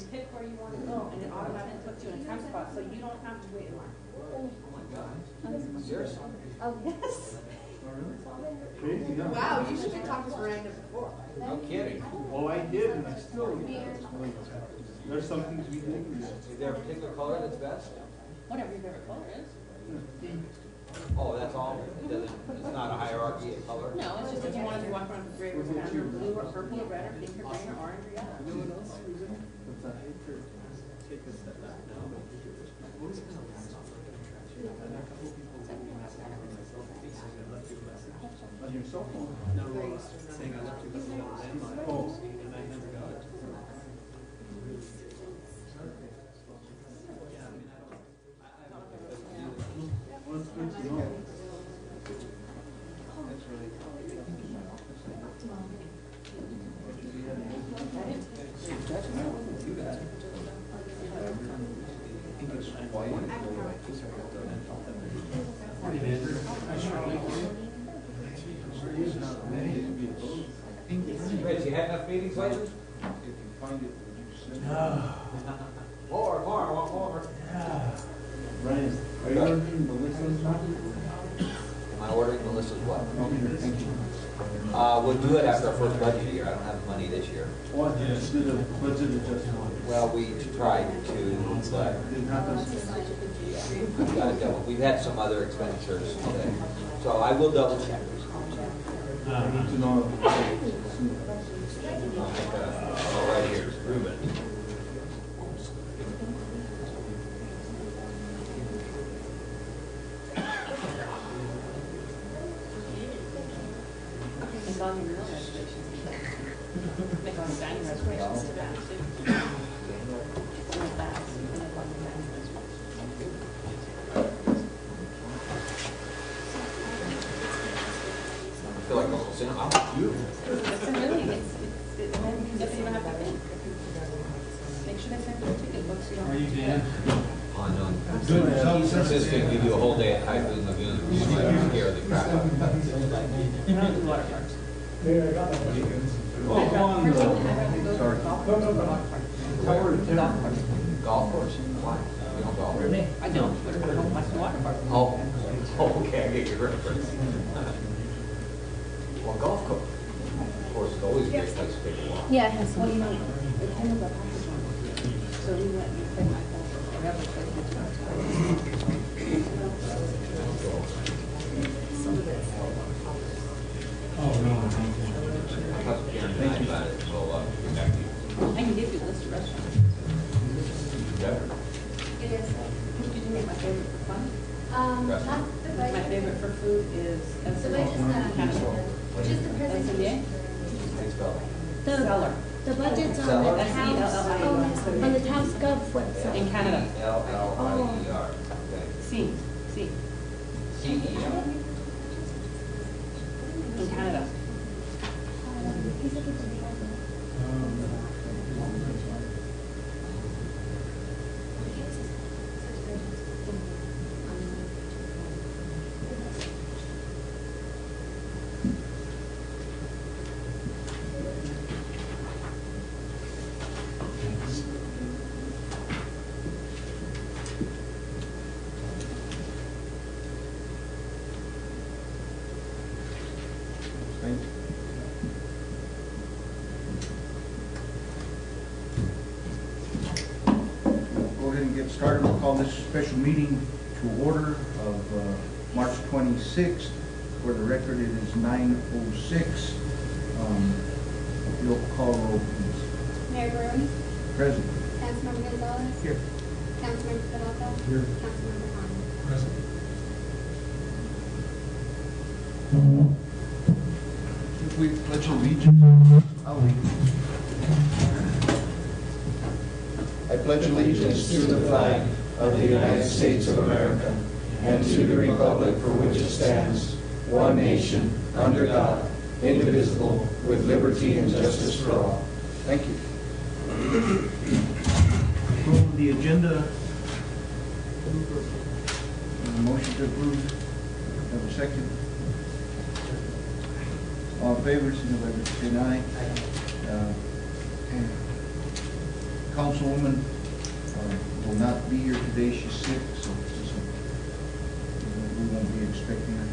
you pick where you want to go, and it automatically puts you in a time spot, so you don't have to wait long. Oh my God. Seriously? Oh, yes. Crazy, huh? Wow, you should have talked to Miranda before. No kidding. Oh, I did, and I still. There's some things we didn't do. Is there a particular color that's best? Whatever your favorite color is. Oh, that's all? It's not a hierarchy of color? No, it's just if you wanted to walk around with gray, with blue or purple or red or pink or green or orange or yellow. You know what else? But I hate to take a step back now, but always been a laptop for contraction. And a couple people myself saying I left you a message on your cell phone. No, saying I left you a message on the landline. Oh, and I never got it. Yeah, I mean, I don't know. Well, it's good to know. That's really Rich, you had enough meetings lately? If you find it, would you send it? More, I want more. Brian, are you ordering Melissa's copy? Am I ordering Melissa's what? Okay, thank you. We'll do it after our first budget year. I don't have money this year. What, just did a budget adjustment? Well, we tried to, but Didn't happen? we've got to double. We've had some other expenditures today. So I will double check. I need to know. Oh, right here, Ruben. Make all your meal reservations. Make all your dining reservations to that too. Real fast. Make all your dining reservations. I feel like I'm saying, I'm beautiful. It's really, you don't have to think. Make sure they send you a ticket book so you don't have to do that. I know. This is going to give you a whole day at Typhoon Lagoon. You might scare the crap out of you. We don't do water parks. Oh, come on. Sorry. Golf course? Why? You don't golf? I don't, but I don't like the water park. Oh, okay, I get your reference. Well, golf course is always a great place to take a walk. Yeah, it has Well, some. you know, it came with a package on it. So we went and played my golf forever. I'll talk to Karen tonight about it, and we'll get back to you. I can give you a list of restaurants. Better. It is. Did you make my favorite for fun? Not the budget. My favorite for food is The budget's just the presentation. How do you spell that? Seller. The budget's on Seller? the Taos, on the Taos Gov website. In Canada. L-L-I-E-R. Okay. C. C-E-L. In Canada. Thank you. Go ahead and get started. We'll call this special meeting to order of March 26th. For the record, it is 9:06. You'll call roll, please. Mayor Barrone, Present. Councilmember Gonzalez. Here. Councilmember Peralta. Here. Councilmember Khan. Present. If we pledge allegiance, I'll lead. I pledge allegiance to the flag of the United States of America and to the republic for which it stands, one nation, under God, indivisible, with liberty and justice for all. Thank you. Approval of the agenda. Motion to approve. Have a second. All in favor, signify by saying aye. councilwoman will not be here today. She's sick, so we won't be expecting her.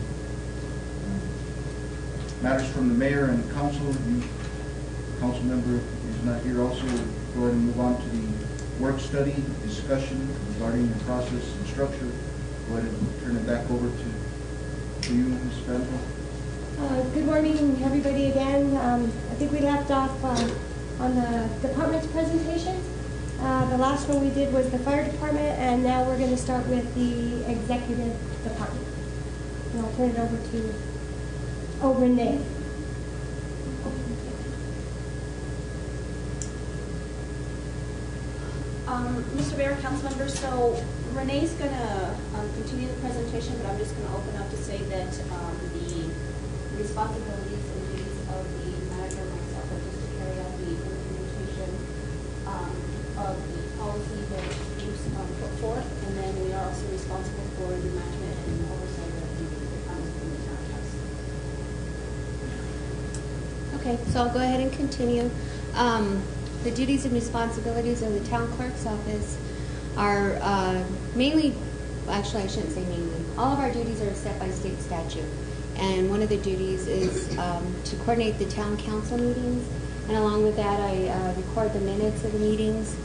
Matters from the mayor and council. The council member is not here also. We'll go ahead and move on to the work study discussion regarding the process and structure. Go ahead and turn it back over to you, Ms. Spencer. Good morning, everybody, again. I think we left off on the department's presentations. The last one we did was the fire department, and now we're going to start with the executive department. And I'll turn it over to Renee. Mr. Mayor, council members, so Renee's going to continue the presentation, but I'm just going to open up to say that the responsibilities and duties of the manager and myself are just to carry out the implementation of the policy that was put forth, and then we are also responsible for the management and oversight of the funds from the town of Taos. Okay, so I'll go ahead and continue. The duties and responsibilities of the town clerk's office are mainly, actually I shouldn't say mainly, all of our duties are set by state statute. And one of the duties is to coordinate the town council meetings, and along with that I record the minutes of the meetings.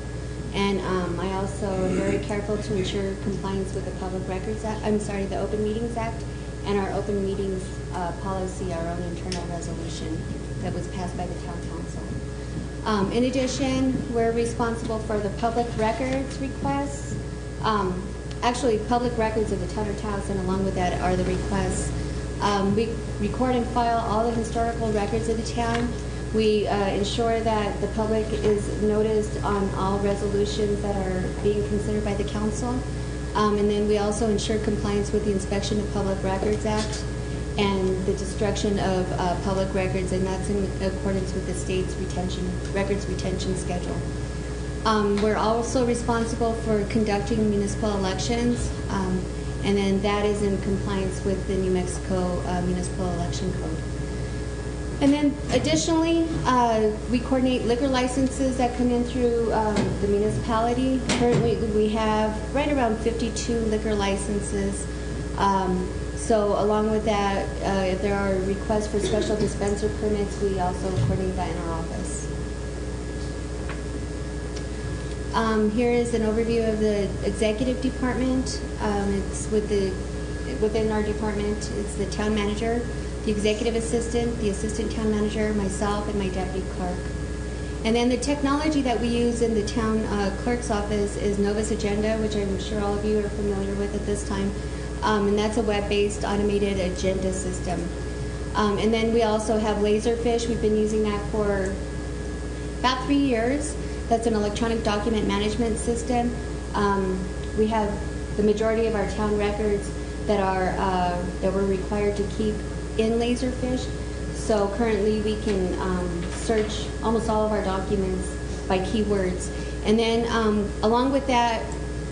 And I also am very careful to ensure compliance with the Public Records Act, the Open Meetings Act, and our open meetings policy, our own internal resolution that was passed by the town council. In addition, we're responsible for the public records requests. Actually, public records of the Town of Taos, and along with that are the requests. We record and file all the historical records of the town. We ensure that the public is noticed on all resolutions that are being considered by the council. And then we also ensure compliance with the Inspection of Public Records Act and the destruction of public records, and that's in accordance with the state's records retention schedule. We're also responsible for conducting municipal elections, and then that is in compliance with the New Mexico Municipal Election Code. And then additionally, we coordinate liquor licenses that come in through the municipality. Currently, we have right around 52 liquor licenses. So along with that, if there are requests for special dispenser permits, we also coordinate that in our office. Here is an overview of the executive department. It's within our department. It's the town manager, the executive assistant, the assistant town manager, myself, and my deputy clerk. And then the technology that we use in the town clerk's office is Novus Agenda, which I'm sure all of you are familiar with at this time. And that's a web-based automated agenda system. And then we also have Laserfish. We've been using that for about 3 years. That's an electronic document management system. We have the majority of our town records that we're required to keep in Laserfish. So currently we can search almost all of our documents by keywords. And then along with that,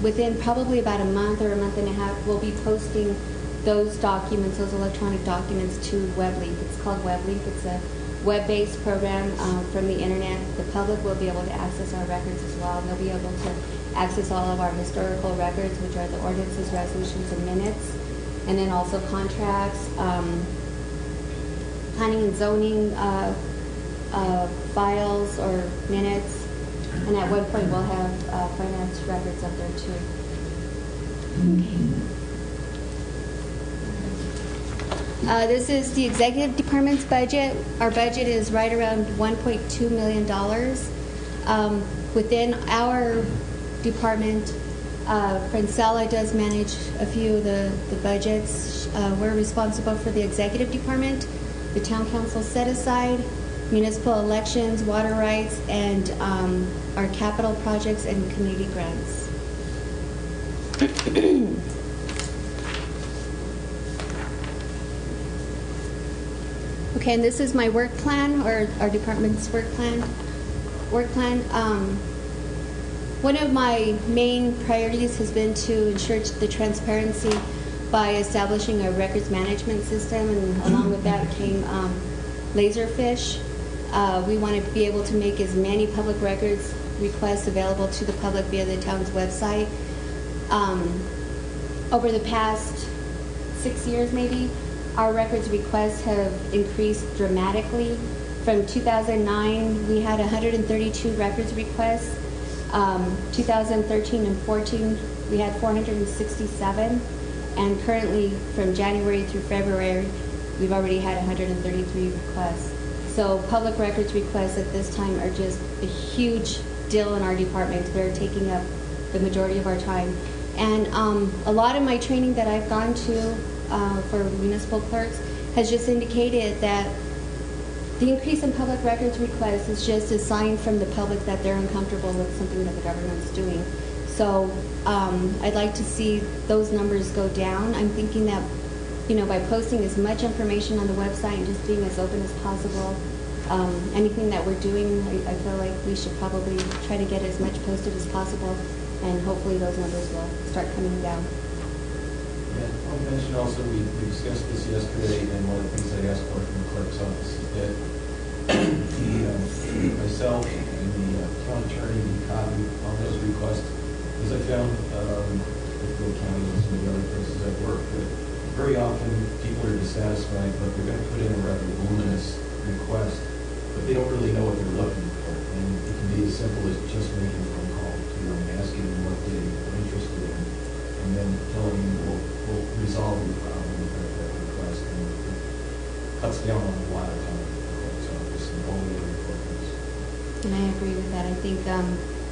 within probably about a month or a month and a half, we'll be posting those documents, those electronic documents, to WebLeap. It's called WebLeap. It's a web-based program from the internet. The public will be able to access our records as well, and they'll be able to access all of our historical records, which are the ordinances, resolutions, and minutes, and then also contracts, planning and zoning files or minutes. And at one point, we'll have finance records up there, too. This is the executive department's budget. Our budget is right around $1.2 million. Within our department, Francella does manage a few of the budgets. We're responsible for the executive department, the town council set-aside, municipal elections, water rights, and our capital projects and community grants. Okay, and this is my work plan, or our department's work plan. One of my main priorities has been to ensure the transparency by establishing a records management system, and along with that came Laserfish. We want to be able to make as many public records requests available to the public via the town's website. Over the past 6 years maybe, our records requests have increased dramatically. From 2009, we had 132 records requests. 2013 and 14, we had 467. And currently, from January through February, we've already had 133 requests. So public records requests at this time are just a huge deal in our department. They're taking up the majority of our time. And a lot of my training that I've gone to for municipal clerks has just indicated that the increase in public records requests is just a sign from the public that they're uncomfortable with something that the government's doing. So I'd like to see those numbers go down. I'm thinking that, by posting as much information on the website and just being as open as possible, anything that we're doing, I feel like we should probably try to get as much posted as possible, and hopefully those numbers will start coming down. Yeah, I'll mention also, we discussed this yesterday, and one of the things I asked for from the clerk's office is that myself and the town attorney be copied on those requests, because I found with Will County and some of the other places I've worked that very often people are dissatisfied, but they're going to put in a rather voluminous request, but they don't really know what they're looking for. And it can be as simple as just making a phone call to them and asking them what they are interested in, and then telling them we'll resolve your problem with that request. And it cuts down on a lot of time in the clerk's office and all the other departments. And I agree with that. I think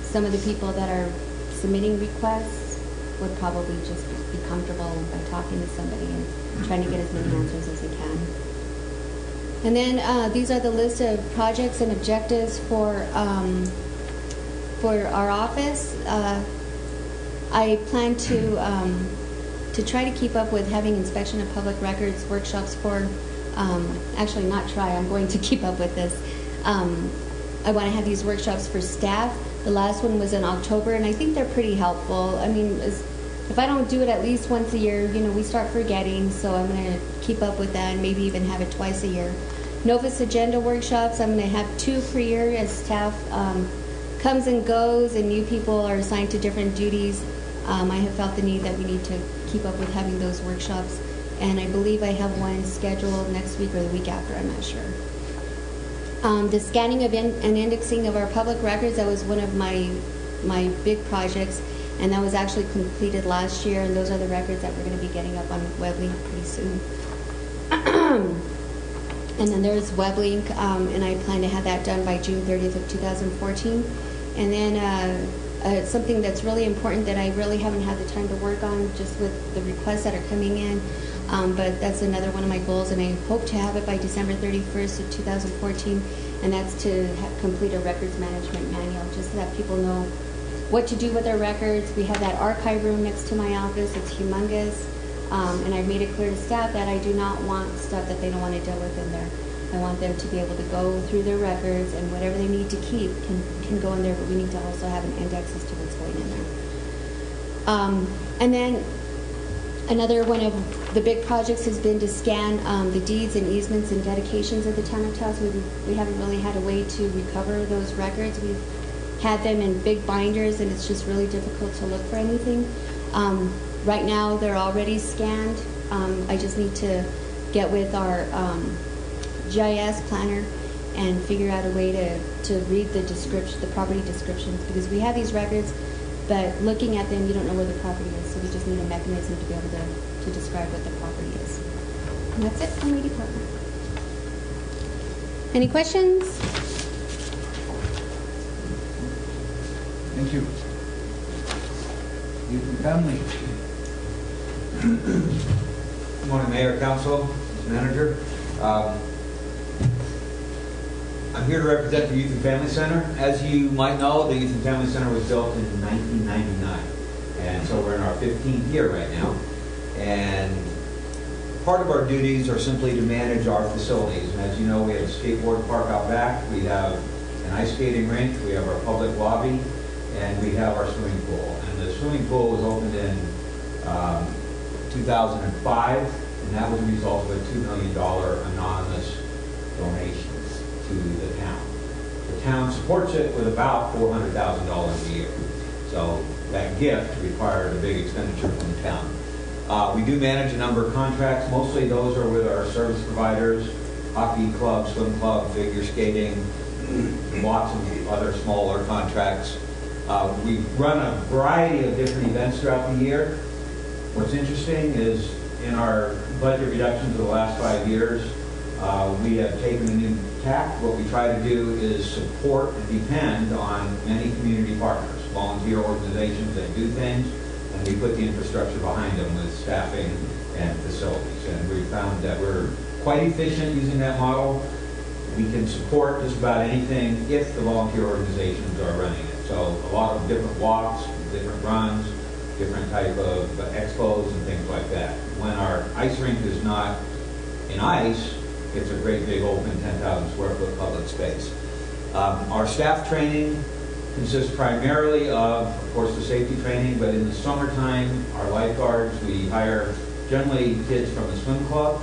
some of the people that are submitting requests would probably just be comfortable by talking to somebody and trying to get as many answers as they can. And then these are the list of projects and objectives for our office. I plan to try to keep up with having inspection of public records workshops for, actually not try, I'm going to keep up with this. I want to have these workshops for staff. The last one was in October, and I think they're pretty helpful. I mean, if I don't do it at least once a year, we start forgetting, so I'm going to keep up with that and maybe even have it twice a year. Novus Agenda workshops, I'm going to have 2 per year as staff comes and goes and new people are assigned to different duties. I have felt the need that we need to keep up with having those workshops, and I believe I have one scheduled next week or the week after, I'm not sure. The scanning of and indexing of our public records, that was one of my big projects, and that was actually completed last year, and those are the records that we're going to be getting up on WebLink pretty soon. And then there's WebLink, and I plan to have that done by June 30th of 2014. And then something that's really important that I really haven't had the time to work on, just with the requests that are coming in, but that's another one of my goals, and I hope to have it by December 31st of 2014, and that's to complete a records management manual, just so that people know what to do with their records. We have that archive room next to my office. It's humongous, and I've made it clear to staff that I do not want stuff that they don't want to deal with in there. I want them to be able to go through their records, and whatever they need to keep can go in there, but we need to also have an index as to what's going in there. And then another one of the big projects has been to scan the deeds and easements and dedications of the Town of Taos. We haven't really had a way to recover those records. We've had them in big binders, and it's just really difficult to look for anything. Right now, they're already scanned. I just need to get with our GIS planner and figure out a way to read the description, the property descriptions, because we have these records, but looking at them, you don't know where the property is, so we just need a mechanism to be able to describe what the property is. And that's it from my department. Any questions? Thank you. Youth and family. Good morning, Mayor, Council, Manager. I'm here to represent the Youth and Family Center. As you might know, the Youth and Family Center was built in 1999, and so we're in our 15th year right now. And part of our duties are simply to manage our facilities. And as you know, we have a skateboard park out back, we have an ice skating rink, we have our public lobby, and we have our swimming pool. And the swimming pool was opened in 2005, and that was a result of a $2 million anonymous donation. to the town. The town supports it with about $400,000 a year. So that gift required a big expenditure from the town. We do manage a number of contracts. Mostly those are with our service providers, hockey club, swim club, figure skating, lots of other smaller contracts. We run a variety of different events throughout the year. What's interesting is in our budget reductions of the last 5 years, we have taken a new tack. What we try to do is support and depend on many community partners, volunteer organizations that do things, and we put the infrastructure behind them with staffing and facilities. And we found that we're quite efficient using that model. We can support just about anything if the volunteer organizations are running it. So a lot of different walks, different runs, different type of expos and things like that. When our ice rink is not in ice, it's a great big open 10,000 square foot public space. Our staff training consists primarily of course, the safety training, but in the summertime, our lifeguards, we hire generally kids from the swim club.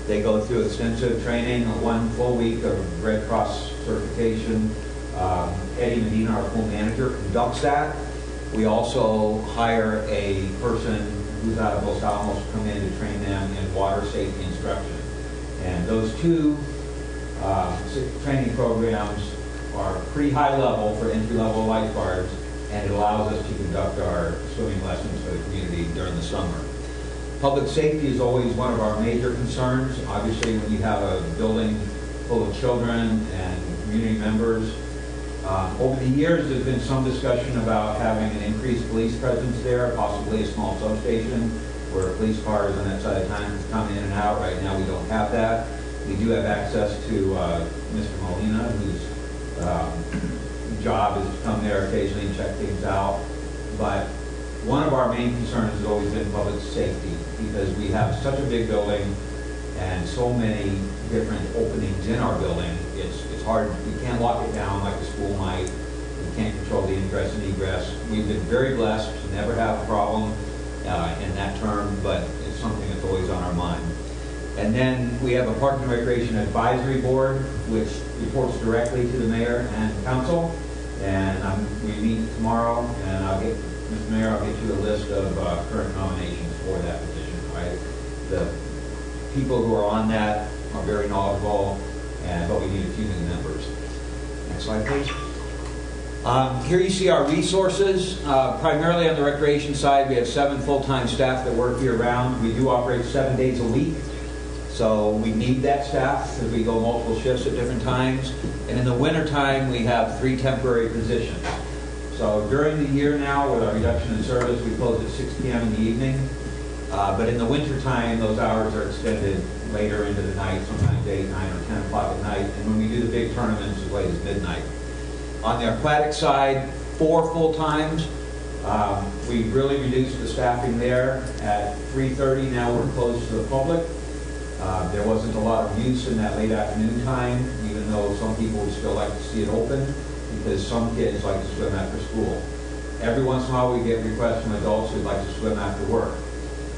They go through extensive training, 1 full week of Red Cross certification. Eddie Medina, our pool manager, conducts that. We also hire a person who's out of Los Alamos to come in to train them in water safety instruction. And those two training programs are pretty high level for entry-level lifeguards, and it allows us to conduct our swimming lessons for the community during the summer. Public safety is always one of our major concerns. Obviously, when you have a building full of children and community members, over the years, there's been some discussion about having an increased police presence there, possibly a small substation where police cars on that side of town can come in and out. Right now, we don't have that. We do have access to Mr. Molina, whose job is to come there occasionally and check things out. But one of our main concerns has always been public safety, because we have such a big building and so many different openings in our building. It's hard. We can't lock it down like the school might. We can't control the ingress and egress. We've been very blessed to never have a problem in that term, but it's something that's always on our mind. And then we have a Park and Recreation Advisory Board, which reports directly to the mayor and council. And we meet tomorrow, and Mr. Mayor, I'll get you a list of current nominations for that position. Right? The people who are on that are very knowledgeable, but we need a few new members. Next slide, please. Here you see our resources. Primarily on the recreation side, we have 7 full-time staff that work year-round. We do operate 7 days a week, so we need that staff because we go multiple shifts at different times. And in the wintertime, we have 3 temporary positions. So during the year now, with our reduction in service, we close at 6 p.m. in the evening. But in the wintertime, those hours are extended later into the night, sometimes 8, 9, or 10 o'clock at night. And when we do the big tournaments, as late as midnight. On the aquatic side, 4 full-times. We've really reduced the staffing there. At 3:30 now we're closed to the public. There wasn't a lot of use in that late afternoon time, even though some people would still like to see it open, because some kids like to swim after school. Every once in a while we get requests from adults who'd like to swim after work.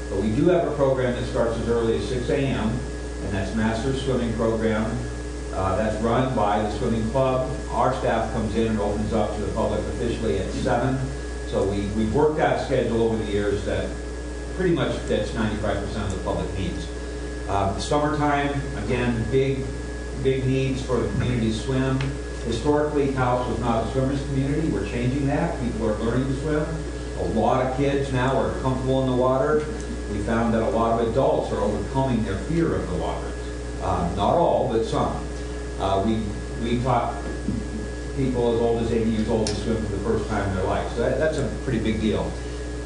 But we do have a program that starts as early as 6 a.m., and that's Master's Swimming Program. That's run by the swimming club. Our staff comes in and opens up to the public officially at 7. So we've worked that schedule over the years that pretty much fits 95% of the public needs. Summertime, again, big needs for the community to swim. Historically, Taos was not a swimmer's community. We're changing that. People are learning to swim. A lot of kids now are comfortable in the water. We found that a lot of adults are overcoming their fear of the water. Not all, but some. We taught people as old as 80 years old to swim for the first time in their life. So that's a pretty big deal.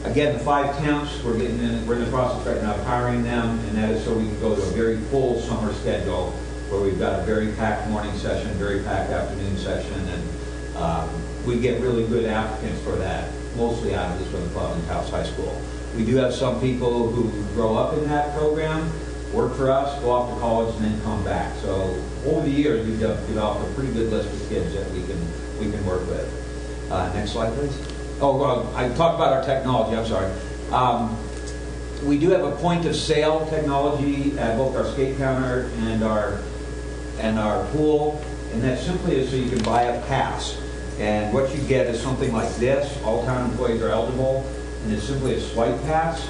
Again, the 5 temps, we're in the process right now of hiring them, and that is so we can go to a very full summer schedule where we've got a very packed morning session, very packed afternoon session, and we get really good applicants for that, mostly out of the swim club in Taos High School. We do have some people who grow up in that program, work for us, go off to college, and then come back. So over the years, we've developed a pretty good list of kids that we can work with. Next slide, please. I talked about our technology. I'm sorry. We do have a point of sale technology at both our skate counter and our pool, And that simply is so you can buy a pass. And what you get is something like this. All town employees are eligible, and it's simply a swipe pass.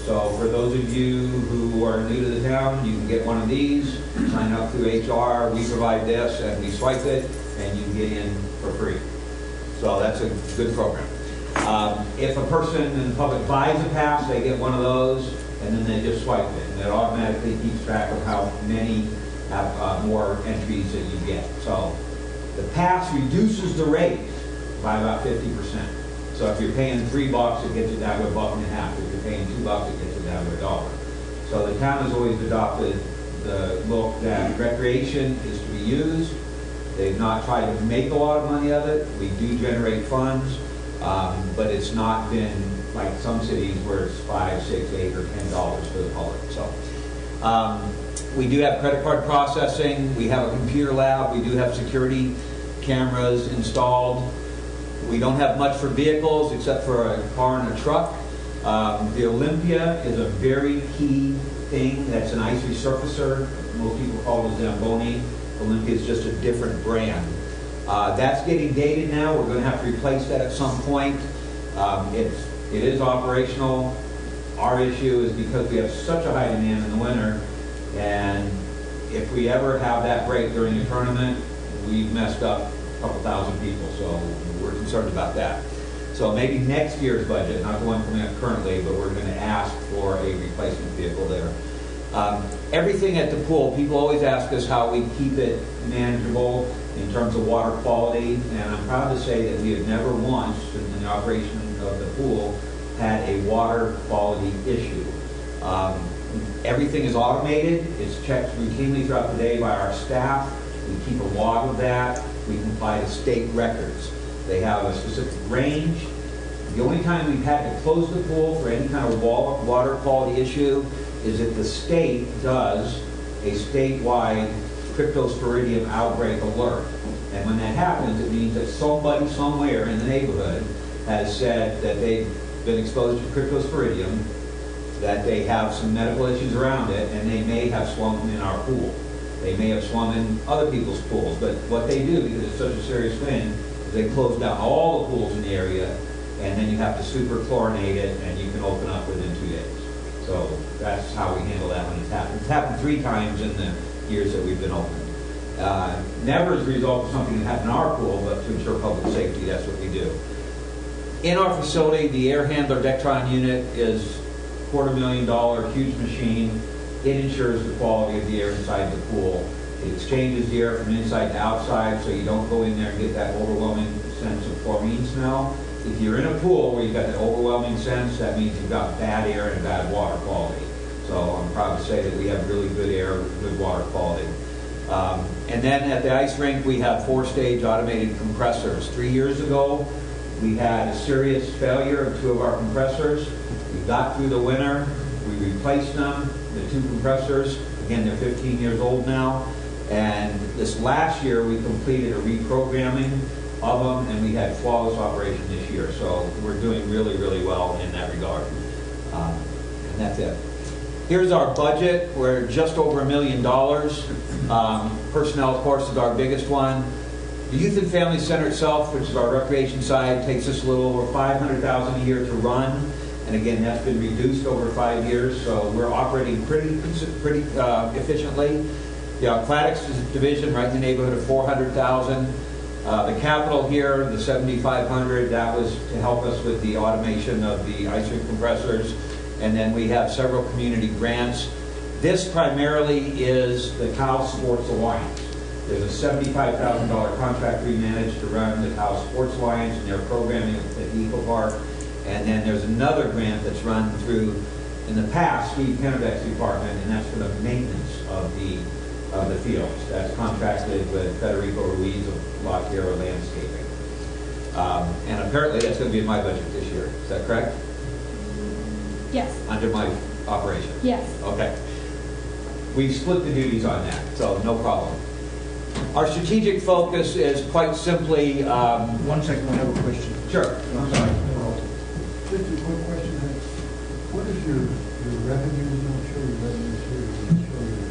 So for those of you who are new to the town, you can get one of these, sign up through HR, we provide this, and we swipe it, and you can get in for free. So that's a good program. If a person in the public buys a pass, they get one of those, and then they just swipe it. And it automatically keeps track of how many have more entries that you get. So the pass reduces the rate by about 50%. So if you're paying $3, it gets it down to $1.50. If you're paying $2, it gets it down to $1. So the town has always adopted the look that recreation is to be used. They've not tried to make a lot of money of it. We do generate funds, but it's not been like some cities where it's $5, $6, $8, or $10 for the public. So we do have credit card processing. We have a computer lab. We do have security cameras installed. We don't have much for vehicles except for a car and a truck. The Olympia is a very key thing. That's an ice resurfacer. Most people call it Zamboni. Olympia is just a different brand. That's getting dated now. We're going to have to replace that at some point. It is operational. Our issue is because we have such a high demand in the winter, and if we ever have that break during the tournament, we've messed up a couple thousand people, so we're concerned about that. So maybe next year's budget, not the one coming up currently, but we're going to ask for a replacement vehicle there. Everything at the pool, people always ask us how we keep it manageable in terms of water quality, and I'm proud to say that we have never once, in the operation of the pool, had a water quality issue. Everything is automated. It's checked routinely throughout the day by our staff. We keep a log of that. We comply to state records. They have a specific range. The only time we've had to close the pool for any kind of water quality issue is if the state does a statewide cryptosporidium outbreak alert. And when that happens, it means that somebody somewhere in the neighborhood has said that they've been exposed to cryptosporidium, that they have some medical issues around it, and they may have swum in our pool. They may have swum in other people's pools, but what they do, because it's such a serious thing, is they close down all the pools in the area, and then you have to super chlorinate it, and you can open up within 2 days. So that's how we handle that when it's happened. It's happened 3 times in the years that we've been open. Never as a result of something that happened in our pool, but to ensure public safety, that's what we do. In our facility, the air handler Dectron unit is $250,000, huge machine. It ensures the quality of the air inside the pool. It exchanges the air from inside to outside, so you don't go in there and get that overwhelming sense of chlorine smell. If you're in a pool where you've got that overwhelming sense, that means you've got bad air and bad water quality. So I'm proud to say that we have really good air, good water quality. And then at the ice rink, we have 4-stage automated compressors. 3 years ago, we had a serious failure of 2 of our compressors. We got through the winter, we replaced them, the 2 compressors. Again, they're 15 years old now. And this last year, we completed a reprogramming of them, and we had flawless operation this year. So we're doing really, really well in that regard. And that's it. Here's our budget. We're just over $1 million. Personnel, of course, is our biggest one. The Youth and Family Center itself, which is our recreation side, takes us a little over $500,000 a year to run. And again, that's been reduced over 5 years, so we're operating pretty efficiently. The aquatics division, right in the neighborhood of $400,000. The capital here, the $7,500, that was to help us with the automation of the ice rink compressors. And then we have several community grants. This primarily is the Taos Sports Alliance. There's a $75,000 contract we managed to run the Taos Sports Alliance and their programming at the Eco Park. And then there's another grant that's run through, in the past, Steve Kennebeck's department, and that's for the maintenance of the fields. That's contracted with Federico Ruiz of La Tierra Landscaping. And apparently that's going to be in my budget this year. Is that correct? Yes. Under my operation? Yes. Okay. We've split the duties on that, so no problem. Our strategic focus is quite simply... 1 second, I have a question. Sure. I'm sorry. Just a quick question. What is your revenue? You don't show your revenues here. You show your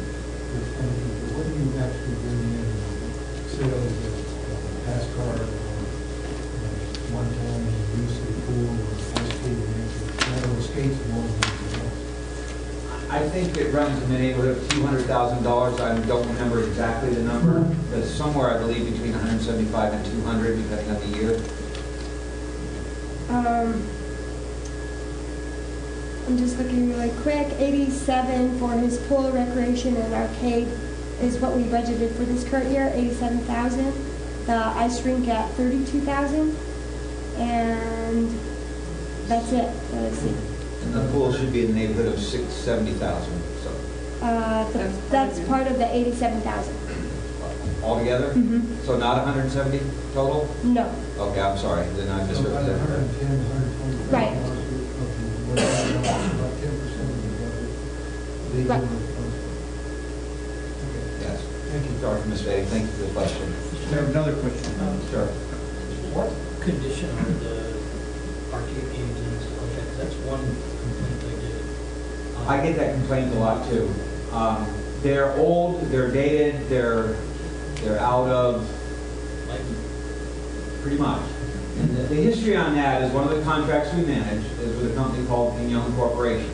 expenditures. But what do you actually bring in? sales of fast car or one-time use of the pool or ice skating rink, or metal skates more than anything else. I think it runs in the neighborhood of $200,000. I don't remember exactly the number, but it's somewhere, I believe, between 175 and 200, depending on the year. I'm just looking really quick. 87 for his pool, recreation, and arcade is what we budgeted for this current year. 87,000. The ice rink at 32,000, and that's it. Let's see. And the pool should be in the neighborhood of 70,000. So That's part of the 87,000. altogether. So not 170 total. No. Okay, I'm sorry. Then I So about misrepresented. 110, 120. Right. About 10% of the budget. They Right. do. Yes. Thank you, Dr. Misfady. Thank you for the question. I have another question. Sure. What condition are the arcade games in this project? That's one complaint I get. I get that complaint a lot too. They're old, they're dated, they're out of, Like, pretty much. And the history on that is one of the contracts we manage is with a company called Young Corporation.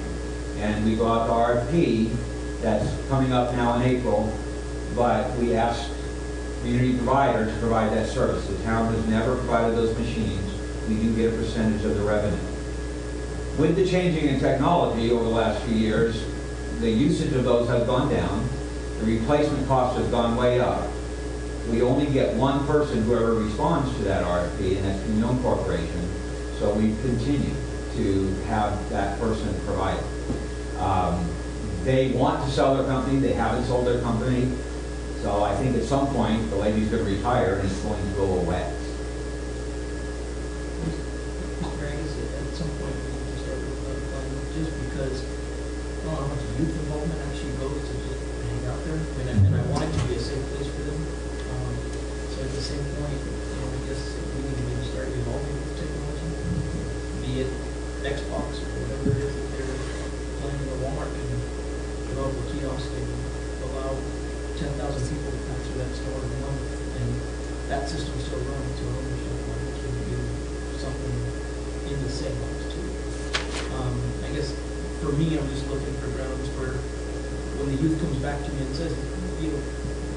And we go out to RFP, that's coming up now in April, but we asked community providers to provide that service. The town has never provided those machines. We do get a percentage of the revenue. With the changing in technology over the last few years, the usage of those has gone down. The replacement cost has gone way up. We only get one person, whoever responds to that RFP, and that's Young Corporation. So we continue to have that person provided. They want to sell their company. They haven't sold their company. So I think at some point, the lady's going to retire and it's going to go away. Mr. Greg, at some point we need to start with another fund, just because I don't know how much youth involvement actually goes to just hang out there. And I want it to be a safe place for them. So at the same point, I guess we need to maybe start evolving with technology, be it Xbox or whatever it is that they're planning at Walmart can develop a kiosk and allow 10,000 people to come through that store in a month, and that system still runs, so I understand why we can do something in the sandbox too. I guess for me, I'm just looking for grounds where when the youth comes back to me and says,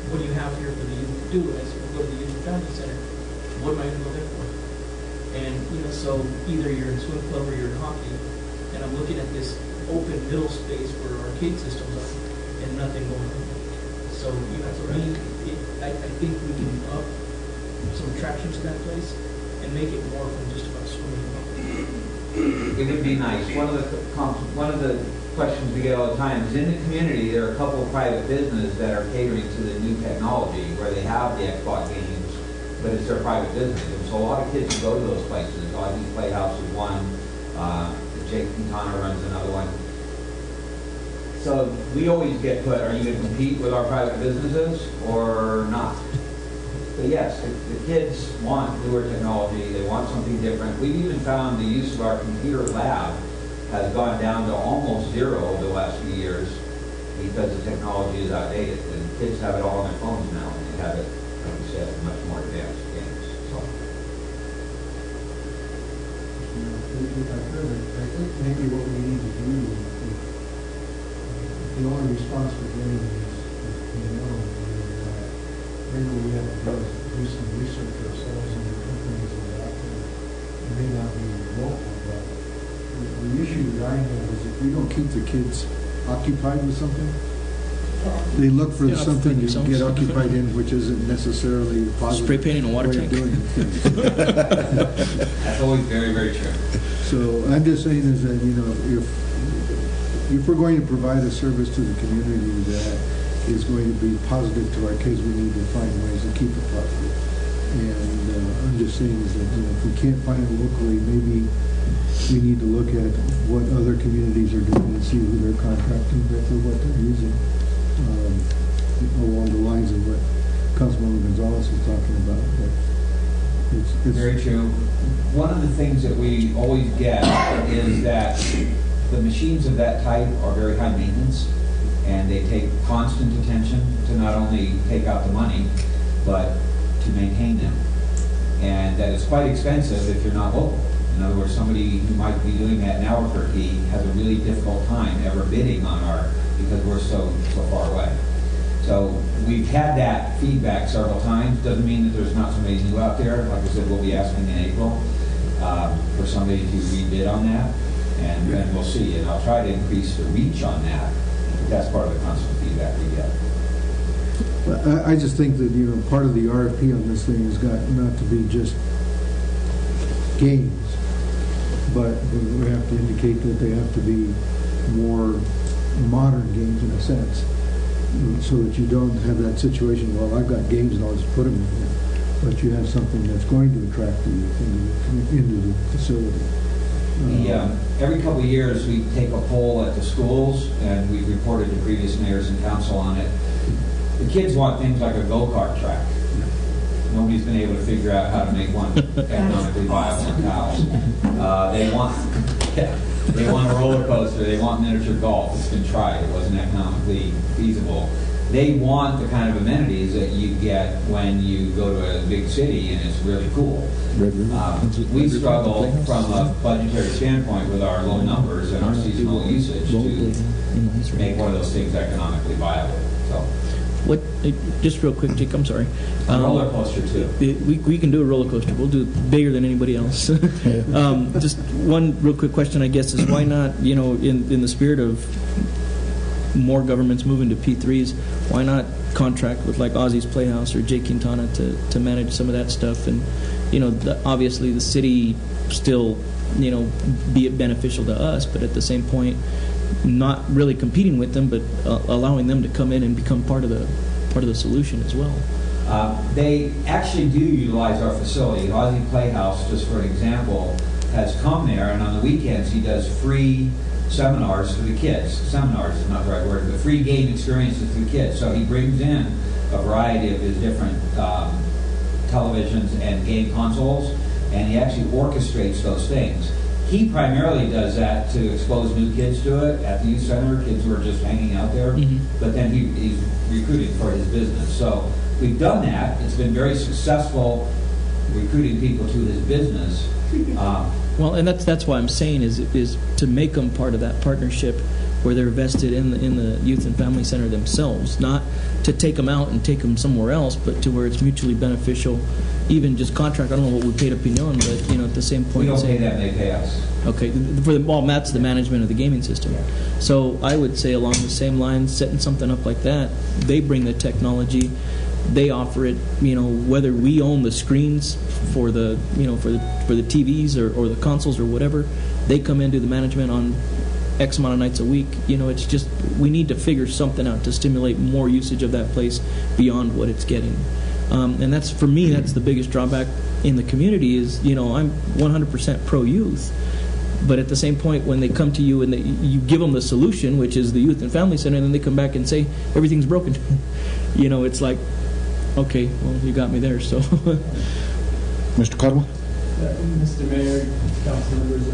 what do you have here for the youth to do? And I said, we'll go to the Youth and Family Center. What am I going to go there for? And, so either you're in swim club or you're in hockey, and I'm looking at this open middle space where arcade systems are, and nothing going on. So, for me, I think we can up some attraction to that place and make it more than just about swimming. It would be nice. One of the questions we get all the time is in the community, there are a couple of private businesses that are catering to the new technology where they have the Xbox games, but it's their private business. And so a lot of kids who go to those places, Audie's Playhouse is one, Jake Quintana runs another one. So we always get put, are you going to compete with our private businesses or not? But yes, the kids want newer technology, they want something different. We've even found the use of our computer lab has gone down to almost zero over the last few years because the technology is outdated. And kids have it all on their phones now, and they have it, like you said, much more advanced games. So. If I could, I think maybe what we need to do, the only response we're getting is maybe we have to do some research ourselves and the companies that are out there. It may not be local, but the issue that I have is if we don't keep the kids occupied with something, they look for something to get occupied in, which isn't necessarily positive. Spray painting a water tank. That's always very, very true. So I'm just saying is that, if we're going to provide a service to the community that is going to be positive to our kids, we need to find ways to keep it positive. And I'm just saying is that, if we can't find it locally, maybe we need to look at what other communities are doing and see who they're contracting with or what they're using, along the lines of what Councilmember Gonzalez was talking about. But it's very true. One of the things that we always get is that the machines of that type are very high maintenance, and they take constant attention to not only take out the money, but to maintain them. And that it's quite expensive if you're not local. In other words, somebody who might be doing that in Albuquerque has a really difficult time ever bidding on our, because we're so far away. So we've had that feedback several times. Doesn't mean that there's not somebody new out there. Like I said, we'll be asking in April for somebody to rebid on that, and then we'll see. And I'll try to increase the reach on that. That's part of the constant feedback we get. I just think that, you know, part of the RFP on this thing has got not to be just games, but we have to indicate that they have to be more modern games in a sense, so that you don't have that situation, well, I've got games and I'll just put them in here, but you have something that's going to attract the youth into the facility. Every couple of years, we take a poll at the schools, and we've reported to previous mayors and council on it. The kids want things like a go-kart track. Nobody's been able to figure out how to make one economically viable in Taos. They want a roller coaster. They want miniature golf. It's been tried. It wasn't economically feasible. They want the kind of amenities that you get when you go to a big city and it's really cool. We struggle from a budgetary standpoint with our low numbers and our seasonal usage to make one of those things economically viable. So. What? Just real quick, Jake. I'm sorry. Roller coaster too. We can do a roller coaster. We'll do it bigger than anybody else. Just one real quick question, I guess, is why not? You know, in the spirit of more governments moving to P3s, why not contract with like Ozzy's Playhouse or Jay Quintana to manage some of that stuff? And you know, obviously the city still, you know, be it beneficial to us, but at the same point, not really competing with them, but allowing them to come in and become part of the solution as well. They actually do utilize our facility. Ozzy Playhouse, just for an example, has come there, and on the weekends he does free seminars for the kids. Seminars is not the right word, but free game experiences for the kids. So he brings in a variety of his different televisions and game consoles, and he actually orchestrates those things. He primarily does that to expose new kids to it at the youth center, kids who are just hanging out there, but then he's recruiting for his business. So we've done that. It's been very successful recruiting people to his business. Well, and that's why I'm saying is to make them part of that partnership where they're vested in the youth and family center themselves, not to take them out and take them somewhere else, but to where it's mutually beneficial. Even just contract, I don't know what we paid up Pinon, but you know, at the same point, we don't pay them; they pay us. Okay, well, that's the management of the gaming system. Yeah. So I would say along the same lines, setting something up like that, they bring the technology, they offer it. You know, whether we own the screens for the for the TVs or the consoles or whatever, they come in, do the management on X amount of nights a week. You know, it's just we need to figure something out to stimulate more usage of that place beyond what it's getting. And that's, for me, that's the biggest drawback in the community is, you know, I'm 100% pro-youth, but at the same point when they come to you and you give them the solution, which is the youth and family center, and then they come back and say, everything's broken. You know, it's like, okay, well, you got me there, so. Mr. Cudwell? Mr. Mayor, council members,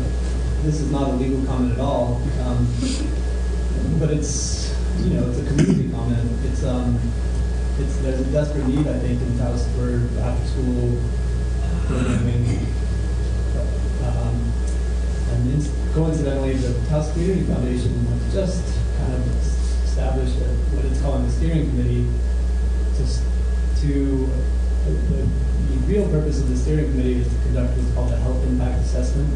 this is not a legal comment at all, but it's, you know, it's a community comment. There's a desperate need, I think, in Taos for after-school programming. And coincidentally, the Taos Community Foundation just kind of established what it's calling the steering committee. The real purpose of the steering committee is to conduct what's called a health impact assessment,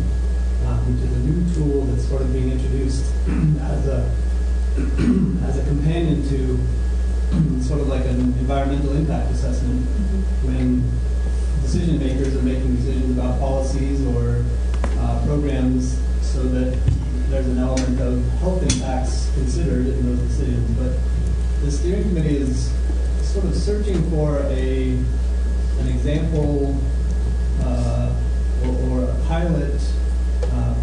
which is a new tool that's sort of being introduced as a companion to sort of like an environmental impact assessment when decision makers are making decisions about policies or programs, so that there's an element of health impacts considered in those decisions. But the steering committee is sort of searching for an example or a pilot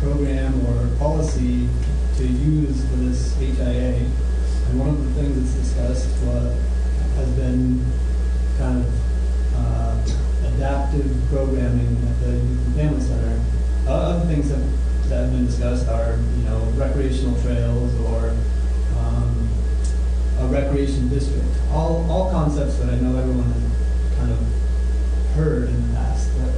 program or policy to use for this HIA. And one of the things that's discussed has been kind of adaptive programming at the Youth and Family Center. Other things that have been discussed are, you know, recreational trails or a recreation district. All concepts that I know everyone has kind of heard in the past. But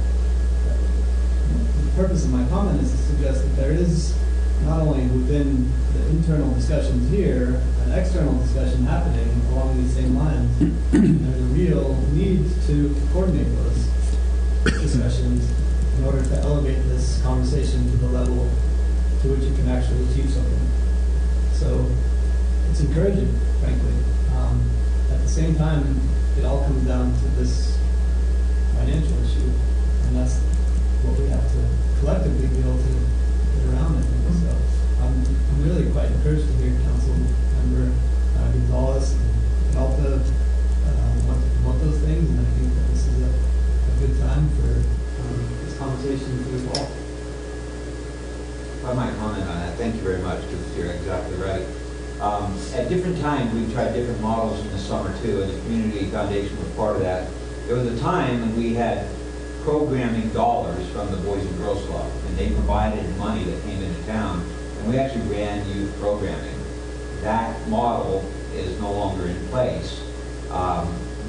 the purpose of my comment is to suggest that there is not only within the internal discussions here, an external discussion happening along these same lines. There's a real need to coordinate those discussions in order to elevate this conversation to the level to which it can actually achieve something. So it's encouraging, frankly. At the same time, it all comes down to this financial issue, and that's what we have to collectively be able to get around, I think. So I'm really quite encouraged to hear Council Member Gonzalez and Alta want to promote those things, and I think that this is a good time for this conversation to evolve. If I might comment on that, thank you very much, because you're exactly right. At different times, we've tried different models in the summer too, and the Community Foundation was part of that. There was a time when we had programming dollars from the Boys and Girls Club, and they provided money that came into town, and we actually ran youth programming. That model is no longer in place.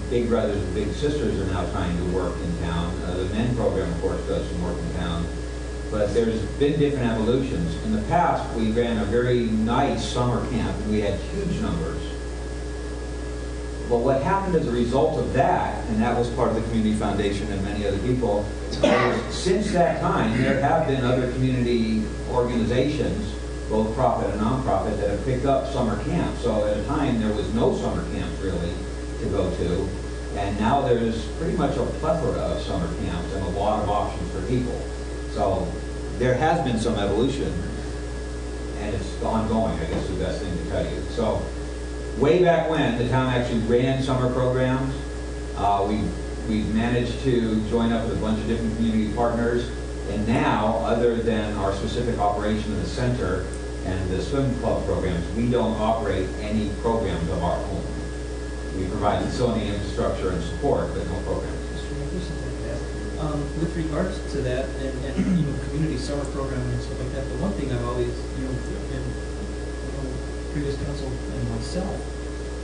Big Brothers and Big Sisters are now trying to work in town. The men program, of course, does some work in town. But there's been different evolutions. In the past, we ran a very nice summer camp, and we had huge numbers. But what happened as a result of that, and that was part of the Community Foundation and many other people, is since that time, there have been other community organizations, both profit and nonprofit, that have picked up summer camps. So at a time, there was no summer camps really to go to. And now there's pretty much a plethora of summer camps and a lot of options for people. So there has been some evolution, and it's ongoing, I guess is the best thing to tell you. So way back when, the town actually ran summer programs. We've managed to join up with a bunch of different community partners, and now, other than our specific operation of the center and the swim club programs, we don't operate any programs of our own. We provide facility infrastructure and support, but no programs. With regards to that, and community summer programming and stuff like that, the one thing I've always, been, previous council and myself,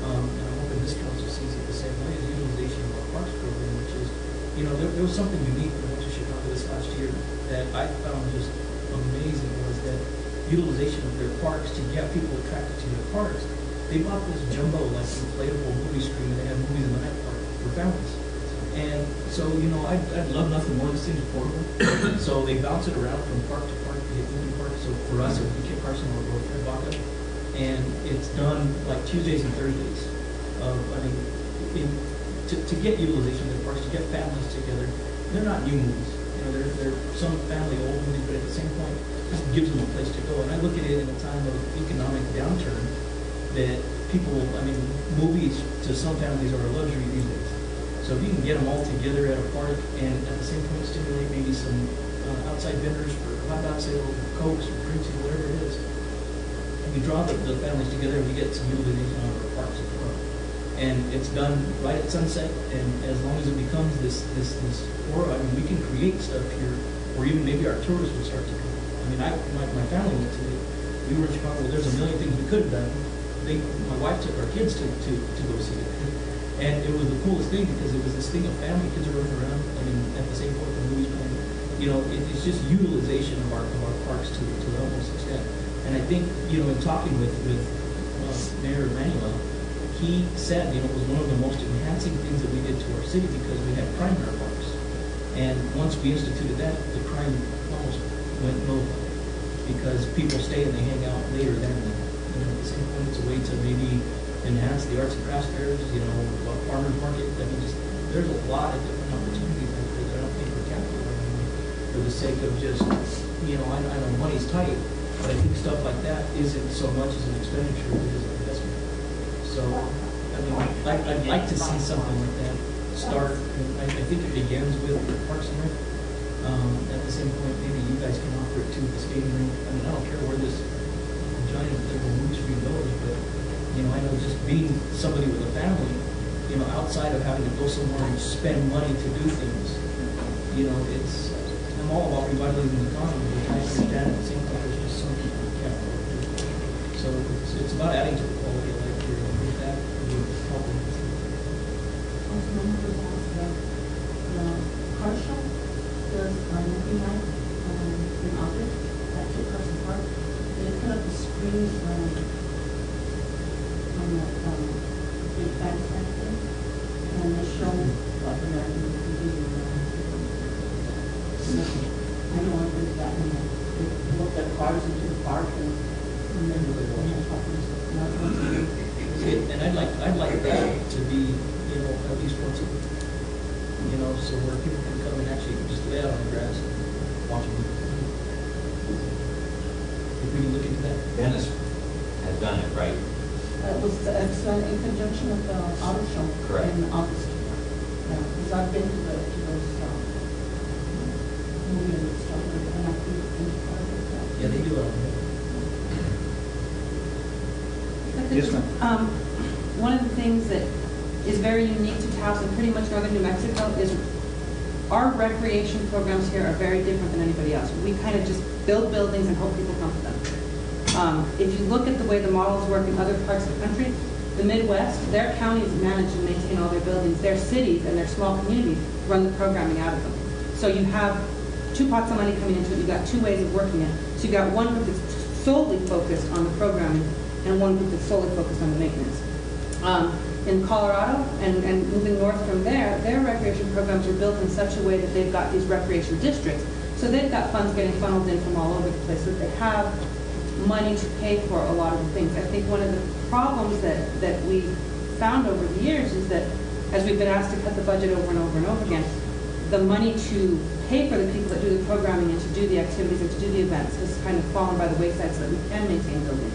and I'm hoping this council sees it the same way, is utilization of our parks program, which is, there was something unique when I went to Chicago this last year that I found just amazing, was that utilization of their parks to get people attracted to their parks. They bought this jumbo, like, inflatable movie screen, and they had movies in the night park for families. And so, I'd love nothing more. This thing's portable. So they bounce it around from park to park to get movie park. So for us, at BK Carson, we'll go to Baca. And it's done like Tuesdays and Thursdays. To get utilization of the parks, to get families together. They're not new movies. They're some family old movies, but at the same point, it just gives them a place to go. And I look at it in a time of economic downturn that people, movies to some families are a luxury these days. So if you can get them all together at a park and at the same point stimulate maybe some outside vendors for hot dog sales, Cokes, or drinks, or whatever it is, and you draw the families together and we get some utilization out of our parks as well. And it's done right at sunset, and as long as it becomes this aura, we can create stuff here, or even maybe our tourists will start to come. My family went to it. We were in Chicago. There's a million things we could have done. My wife took our kids to go see it. And it was the coolest thing because it was this thing of family, kids are running around. At the same point, the movies playing. It's just utilization of our parks to the utmost extent. And I think, in talking with Mayor Emanuel, he said, it was one of the most enhancing things that we did to our city because we had crime in our parks. And once we instituted that, the crime almost went nowhere because people stay and they hang out later than that. At the same point, it's a way to maybe enhance the arts and crafts fairs, farmers market. There's a lot of different opportunities out there that I don't think we're capitalizing on for the sake of just, I know money's tight, but I think stuff like that isn't so much as an expenditure as it is an investment. So, I'd like to see something like that start. I think it begins with Parks and Rec. At the same point, maybe you guys can offer it to the skating rink. I don't care where this giant movie screen goes, but I know just being somebody with a family, outside of having to go somewhere and spend money to do things, I'm all about revitalizing the economy, but I understand at the same time there's just some people who can't afford to do it. So it's about adding to the quality of life here, and with that, we're helping. the car show was on movie night in August at Kit Carson Park. They put up the screens on the big bandstand thing, and they show like American TV and so I know I did that, and they looked at cars into the park and then they were all talking and stuff. And I'd like that to be, you know, at least once a week. You know, so where people can come and actually just lay out on the grass and watch a movie. If we can look into that. Dennis has done it, right? It's in conjunction with the auto show Correct. in August. Yeah, because I've been to those movie and stuff, and I've been to cars like that. Yeah, they do it. Yes, ma'am. One of the things that is very unique to Taos and pretty much northern New Mexico is our recreation programs here are very different than anybody else. We kind of just build buildings and hope people come to them. If you look at the way the models work in other parts of the country, the Midwest, their counties manage and maintain all their buildings. Their cities and their small communities run the programming out of them. So you have two pots of money coming into it. You've got two ways of working it. So you've got one group that's solely focused on the programming and one group that's solely focused on the maintenance. In Colorado and moving north from there, their recreation programs are built in such a way that they've got these recreation districts. So they've got funds getting funneled in from all over the place, so that they have money to pay for a lot of the things. I think one of the problems that we've found over the years is that as we've been asked to cut the budget over and over and over again, the money to pay for the people that do the programming and to do the activities and to do the events has kind of fallen by the wayside so that we can maintain buildings.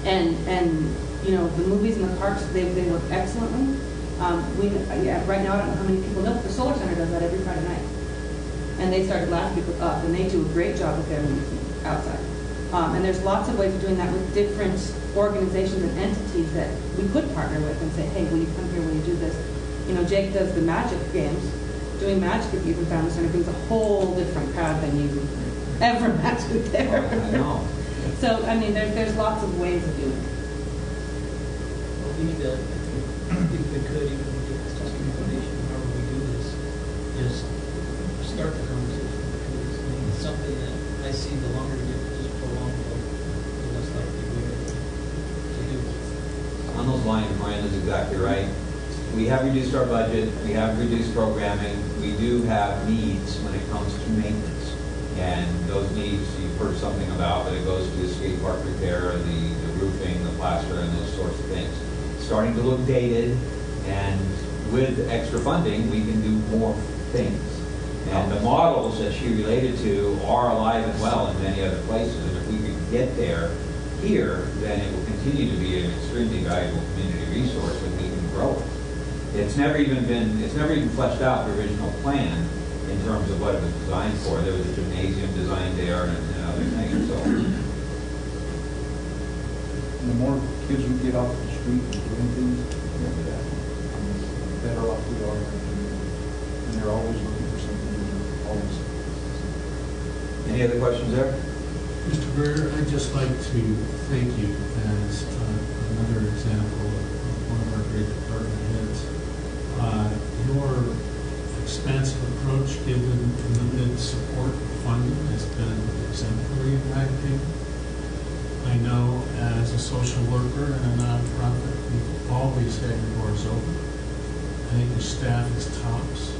And you know, the movies and the parks, they work excellently. Right now, I don't know how many people know, but the Solar Center does that every Friday night. And they started last week with Up, and they do a great job with their movies outside. And there's lots of ways of doing that with different organizations and entities that we could partner with and say, hey, will you come here, will you do this? You know, Jake does the magic games. Doing magic at the Youth and Family Center brings a whole different crowd than you ever imagined there. I know. So, I mean, there's lots of ways of doing it. Well, we need to, if we could, even give this just information, however we do this, just start the conversation. Because I mean, it's something that I see the longer we just prolong, the less likely we are to do. On those lines, Miranda's exactly right. We have reduced our budget, we have reduced programming, we do have needs when it comes to maintenance. And those needs, you've heard something about, but it goes to the skate park repair, the roofing, the plaster, and those sorts of things. Starting to look dated, and with extra funding, we can do more things. And the models that she related to are alive and well in many other places, and if we could get there here, then it will continue to be an extremely valuable community resource and we can grow it. It's never even fleshed out, the original plan, in terms of what it was designed for. There was a gymnasium designed there and other things, so. And the more kids we get off the street and doing things, the better off we are. And they're always looking for something to do, always. Any other questions there? Mr. Berger, I'd just like to thank you as another example of one of our great department heads. Your expansive approach, given limited support funding, has been exemplary in my opinion. I know as a social worker and a nonprofit, you've always had your doors open. I think your staff is tops.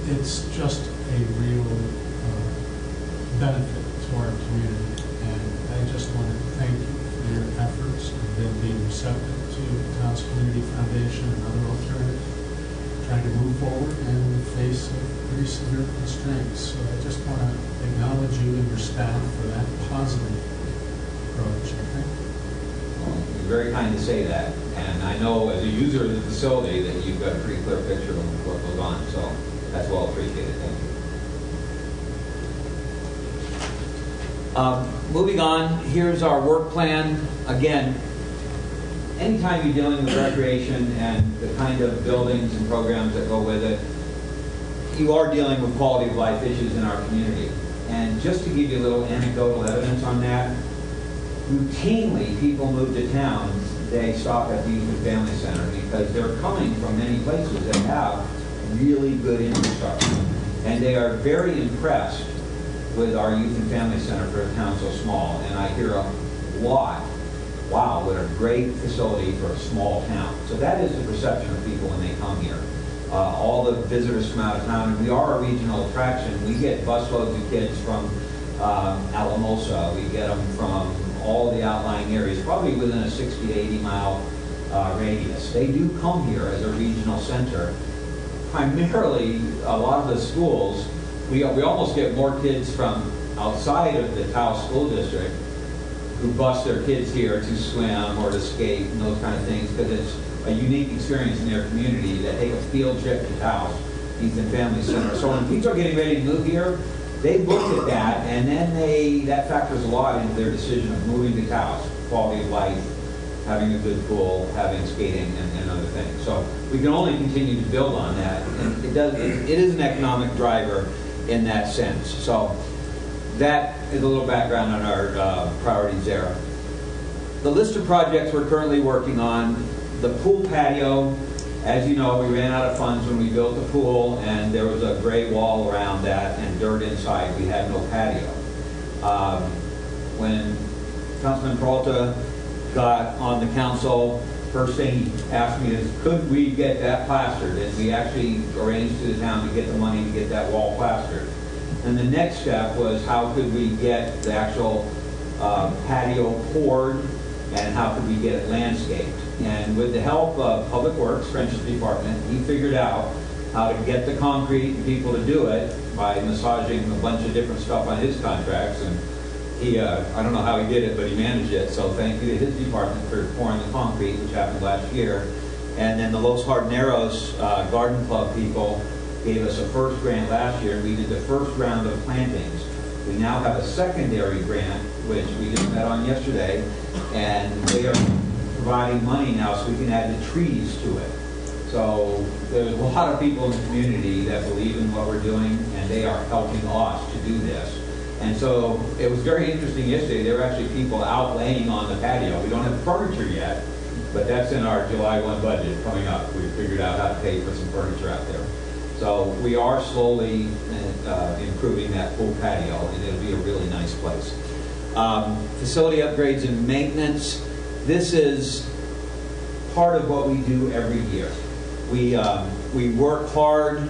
It's just a real benefit to our community, and I just want to thank you for your efforts and then being receptive to Taos Community Foundation and other alternatives, trying to move forward in the face of pretty severe constraints. So I just want to acknowledge you and your staff for that positive approach, I think. Well, you're very kind to say that, and I know as a user of the facility that you've got a pretty clear picture of what goes on, so that's well appreciated. Thank you. Moving on, here's our work plan. Again, anytime you're dealing with recreation and the kind of buildings and programs that go with it, you are dealing with quality of life issues in our community. And just to give you a little anecdotal evidence on that, routinely people move to town they stop at the Youth and Family Center because they're coming from many places that have really good infrastructure. And they are very impressed with our Youth and Family Center for a town so small. And I hear a lot, wow, what a great facility for a small town. So that is the perception of people when they come here. All the visitors from out of town, and we are a regional attraction. We get busloads of kids from Alamosa. We get them from all the outlying areas, probably within a 60 to 80 mile radius. They do come here as a regional center. Primarily, a lot of the schools, we almost get more kids from outside of the Taos School District who bus their kids here to swim or to skate and those kind of things, because it's a unique experience in their community that take a field trip to Taos Youth and Family Center. So when people are getting ready to move here, they look at that, and then that factors a lot into their decision of moving to Taos. Quality of life, having a good pool, having skating, and other things. So we can only continue to build on that, and it is an economic driver in that sense. So that is a little background on our priorities there. The list of projects we're currently working on: the pool patio. As you know, we ran out of funds when we built the pool, and there was a gray wall around that and dirt inside. We had no patio. When Councilman Peralta got on the council, first thing he asked me is, could we get that plastered? And we actually arranged through the town to get the money to get that wall plastered. And the next step was, how could we get the actual patio poured, and how could we get it landscaped? And with the help of Public Works, French's department, he figured out how to get the concrete and people to do it by massaging a bunch of different stuff on his contracts. And he, I don't know how he did it, but he managed it. So thank you to his department for pouring the concrete, which happened last year. And then the Los Jardineros Garden Club people gave us a first grant last year, and we did the first round of plantings. We now have a secondary grant, which we just met on yesterday, and they are providing money now so we can add the trees to it. So there's a lot of people in the community that believe in what we're doing, and they are helping us to do this. And so it was very interesting yesterday. There were actually people out laying on the patio. We don't have furniture yet, but that's in our July 1 budget coming up. We figured out how to pay for some furniture out there. So we are slowly improving that pool patio, and it'll be a really nice place. Facility upgrades and maintenance. This is part of what we do every year. We work hard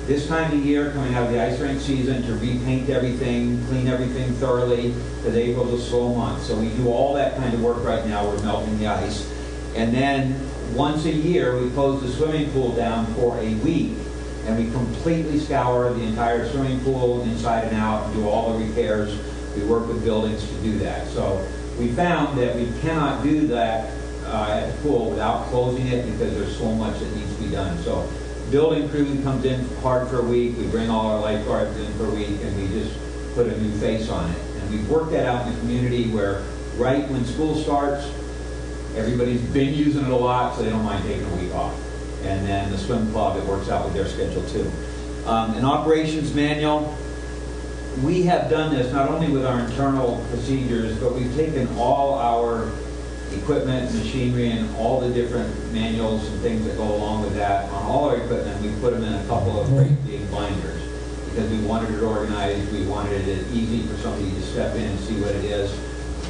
this time of year, coming out of the ice rink season, to repaint everything, clean everything thoroughly, because April's a slow month. So we do all that kind of work right now. We're melting the ice. And then once a year, we close the swimming pool down for a week, and we completely scour the entire swimming pool inside and out and do all the repairs. We work with buildings to do that. So we found that we cannot do that at the pool without closing it, because there's so much that needs to be done. So building crew comes in hard for a week. We bring all our lifeguards in for a week, and we just put a new face on it. And we've worked that out in the community where right when school starts, everybody's been using it a lot, so they don't mind taking a week off. And then the swim club, it works out with their schedule too. An operations manual. We have done this not only with our internal procedures, but we've taken all our equipment, machinery, and all the different manuals and things that go along with that. On all our equipment, we put them in a couple of great big binders, because we wanted it organized. We wanted it easy for somebody to step in and see what it is.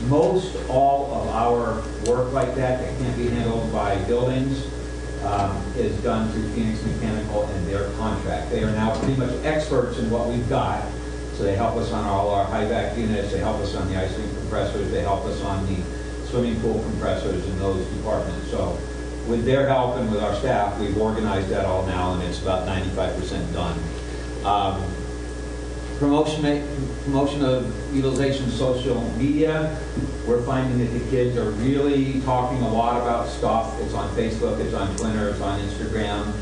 Most all of our work like that can't be handled by buildings is done through Phoenix Mechanical and their contract. They are now pretty much experts in what we've got. So they help us on all our high vac units, they help us on the ice rink compressors, they help us on the swimming pool compressors in those departments. So with their help and with our staff, we've organized that all now, and it's about 95% done. Promotion of utilization of social media. We're finding that the kids are really talking a lot about stuff. It's on Facebook, it's on Twitter, it's on Instagram.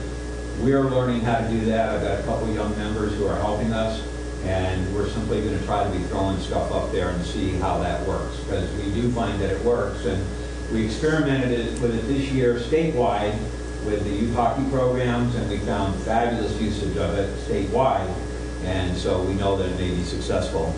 We're learning how to do that. I've got a couple young members who are helping us, and we're simply going to try to be throwing stuff up there and see how that works, because we do find that it works. And we experimented with it this year statewide with the youth hockey programs, and we found fabulous usage of it statewide. And so we know that it may be successful.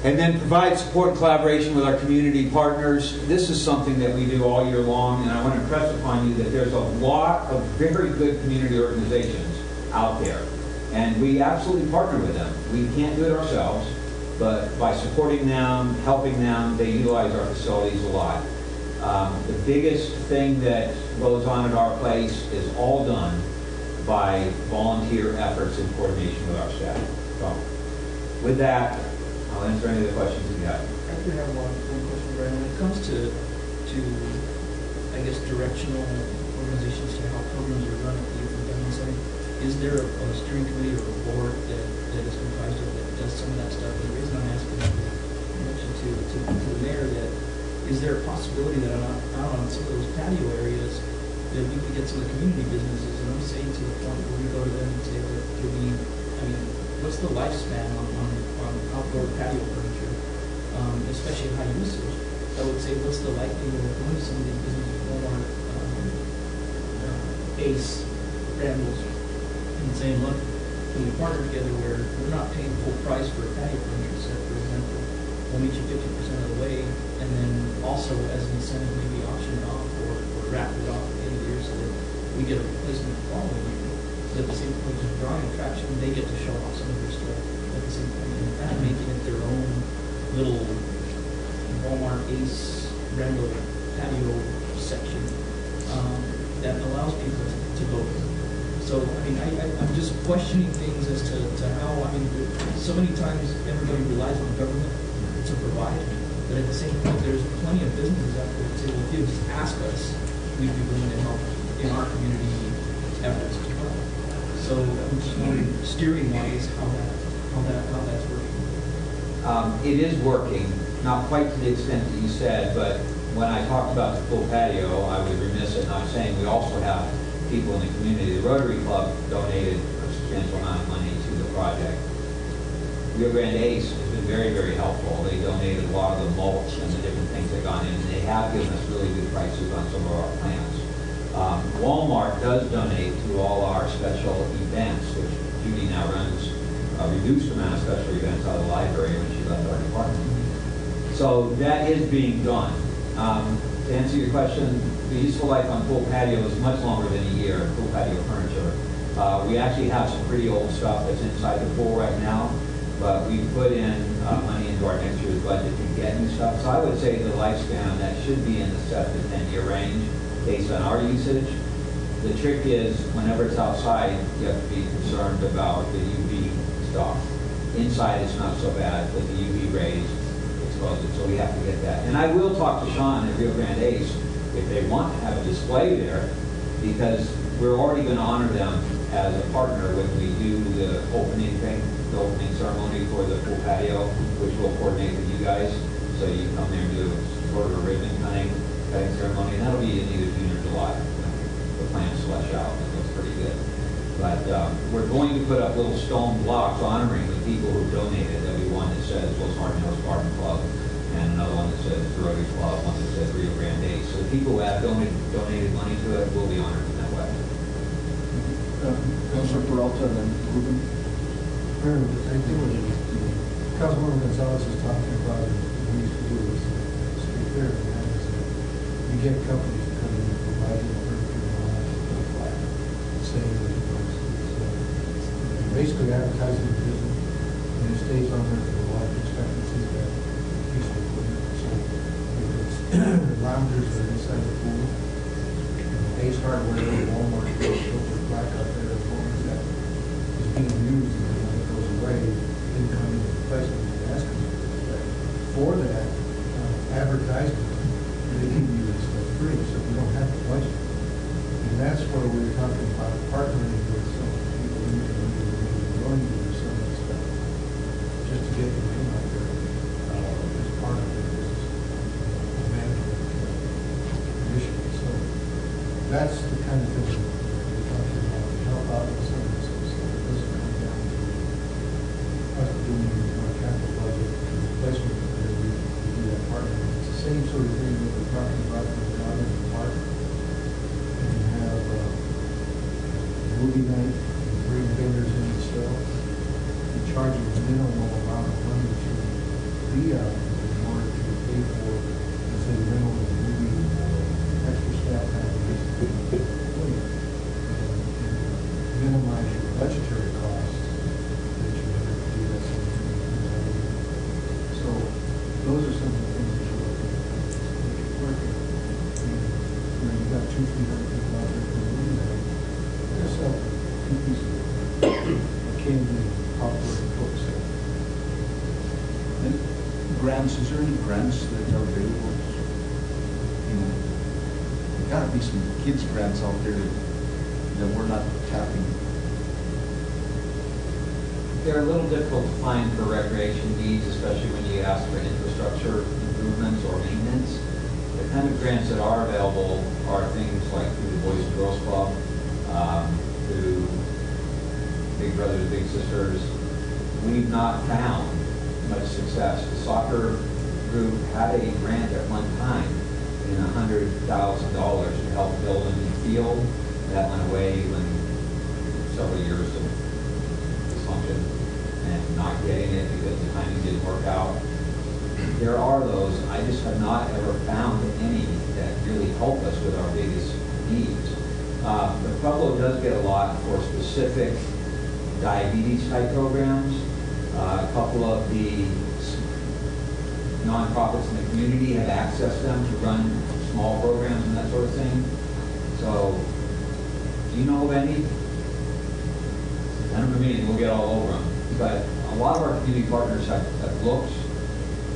And then provide support and collaboration with our community partners. This is something that we do all year long, and I want to impress upon you that there's a lot of very good community organizations out there. And we absolutely partner with them. We can't do it ourselves, but by supporting them, helping them, they utilize our facilities a lot. The biggest thing that goes on at our place is all done by volunteer efforts in coordination with our staff. So, with that, I'll answer any of the questions you have. I do have one question, Brian. When it comes to, I guess, directional organizations to how programs are run at the Youth and Family Center, is there a steering committee or a board that is comprised of that does some of that stuff? And the reason I'm asking is you mentioned to the mayor that is there a possibility that out on some of those patio areas that we could get some of the community businesses, and I'm saying to the point where we go to them and say, look, could we, I mean, what's the lifespan on outdoor patio furniture, especially high usage? I would say, what's the likelihood of going to some of these businesses, Walmart, Ace, Randall's, and saying, look, can we partner together where we're not paying full price for a patio furniture set, for example, we'll meet you 50% of the way, and then also as an incentive, maybe auction it off or wrap it off at the end of the year so that we get a replacement the following year. So at the same point, just drawing attraction, they get to show off some of their stuff at the same point, and kind of making it their own little Walmart, Ace, Randall patio section that allows people to go. So, I mean, I'm just questioning things as to how, I mean, so many times everybody relies on government to provide, but at the same point, there's plenty of businesses out there that say, well, if you just ask us, we'd be willing to help in our community efforts as well. So I'm just wondering, steering-wise, how that's working. It is working, not quite to the extent that you said, but when I talked about the full patio, I was remiss in not saying we also have people in the community. The Rotary Club donated a substantial amount of money to the project. Rio Grande Ace has been very, very helpful. They donated a lot of the mulch and the different things that gone in, and they have given us really good prices on some of our plants. Walmart does donate to all our special events, which Judy now runs a reduced amount of special events out of the library when she left our department. So that is being done. To answer your question, the useful life on pool patio is much longer than a year, pool patio furniture. We actually have some pretty old stuff that's inside the pool right now, but we put in money into our next year's budget to get new stuff. So I would say the lifespan on that should be in the 7 to 10 year range based on our usage. The trick is whenever it's outside, you have to be concerned about the UV stuff. Inside it's not so bad, but the UV rays expose it, so we have to get that. And I will talk to Sean at Rio Grande Ace if they want to have a display there, because we're already going to honor them as a partner when we do the opening thing, the opening ceremony for the pool patio, which we'll coordinate with you guys. So you can come there and do sort of a ribbon cutting ceremony, and that'll be in either June or July. The plans flesh out, and it looks pretty good. But we're going to put up little stone blocks honoring the people who donated. There'll be one that says Los Martinos Garden Club, and another one that says the Rotary Club, one that says Rio Grande Ace. So the people who have donated money to it will be honored in that way. Councilor Peralta and then Ruben. I think what Councilmember Gonzalez is talking about, we used to do is street fair, and that is you get companies to come in and provide you furniture and all that, put a plaque saying that the price is basically advertising the business, and it stays on there for the life expectancy of that piece of equipment. So if it's loungers that are inside the pool, Ace Hardware or Walmart, they'll put a plaque out there as long as that is being used, and then when it goes away, incoming replacement is asking for that advertisement. They give you this stuff free, so you don't have to budget. And that's where we're talking about partnering with some people in the community who are willing to do some of this stuff, just to get the name out there as part of their business management initiative. So that's the kind of thing we're talking about to help out with some of this stuff. It doesn't come down to us doing our capital budget replacement, because we do that partnering. It's the same sort of thing that we're talking about when we're out in the park and you have movie night and bring vendors in and sell. You charge them a minimum amount of money to fee out in order to pay for, let's say, rental of the movie or extra staff having minimize your budgetary costs that you would have to do that sort of thing. So those are some of the things that you're looking at. If you're working, you've got 200-300 people out there for the movie night, just sell 2 pieces of candy, popcorn, and Coke stuff. And grants, is there any grants that are available? You know, there gotta be some kids grants out there that we're not tapping. They're a little difficult to find for recreation needs, especially when you ask for infrastructure improvements or maintenance. The kind of grants that are available are things like through the Boys and Girls Club, through Big Brothers, Big Sisters. We've not found much success. The soccer group had a grant at one time in $100,000 to help build a new field. That went away when several years of dysfunction and not getting it because the timing didn't work out. There are those. I just have not ever found any that really help us with our biggest needs. The Pueblo does get a lot for specific diabetes type programs. A couple of the nonprofits in the community have accessed them to run small programs and that sort of thing. So, do you know of any? None of them, we'll get all over them. But a lot of our community partners have looked.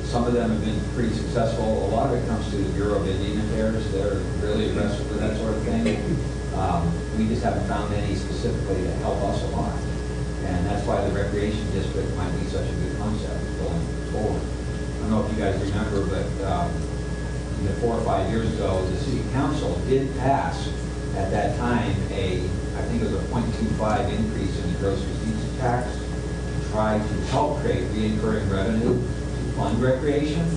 Some of them have been pretty successful. A lot of it comes to the Bureau of Indian Affairs. They're really aggressive with that sort of thing. We just haven't found any specifically that help us a lot. And that's why the recreation district might be such a good concept going forward. I don't know if you guys remember, but 4 or 5 years ago, the city council did pass at that time I think it was a 0.25 increase in the gross receipts tax to try to help create reoccurring revenue to fund recreation.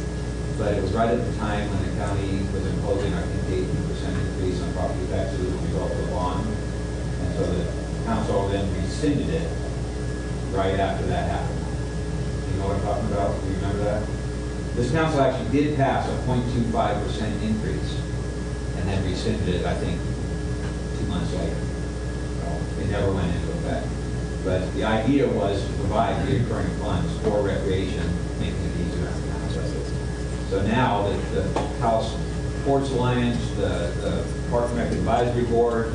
But it was right at the time when the county was imposing, I think, 18% increase on property taxes as a result of the bond. And so the council then rescinded it right after that happened. You know what I'm talking about? Do you remember that? This council actually did pass a 0.25% increase and then rescinded it, I think, 2 months later. So it never went into effect. But the idea was to provide recurring funds for recreation, making it easier on the council. So now the Taos Sports Alliance, the Park and Rec Advisory Board,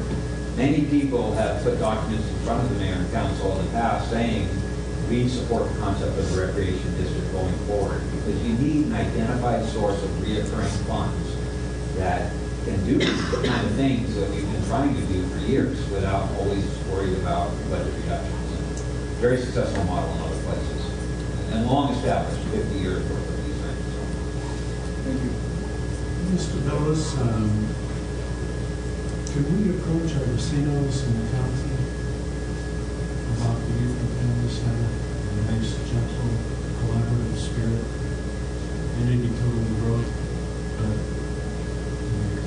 many people have put documents in front of the mayor and council in the past saying we support the concept of a recreation district going forward because you need an identified source of reoccurring funds that can do the kind of things that we've been trying to do for years without always worried about budget reductions. Very successful model in other places and long established, 50 years worth of these things. So. Thank you. Mr. Bellis, could we approach our vecinos in the county about the youth and family center and a nice, gentle, collaborative spirit? They may be totally rote, but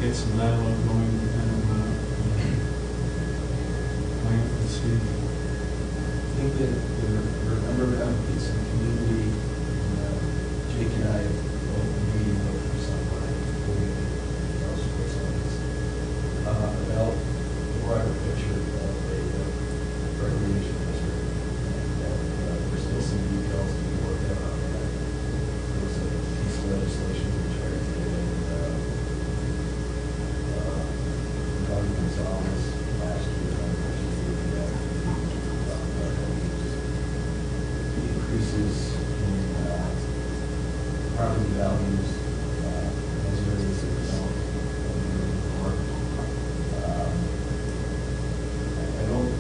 get some dialogue going with them about my infancy. I think that there are a number of advocates in the community. Jake and I both meeting for some time before we sports lines about the broader picture of a recreation district. And there's still some details to be worked out on that. There was a piece of legislation we tried to get in Governor Gonzalez last year. Increases in property values as areas of development or I don't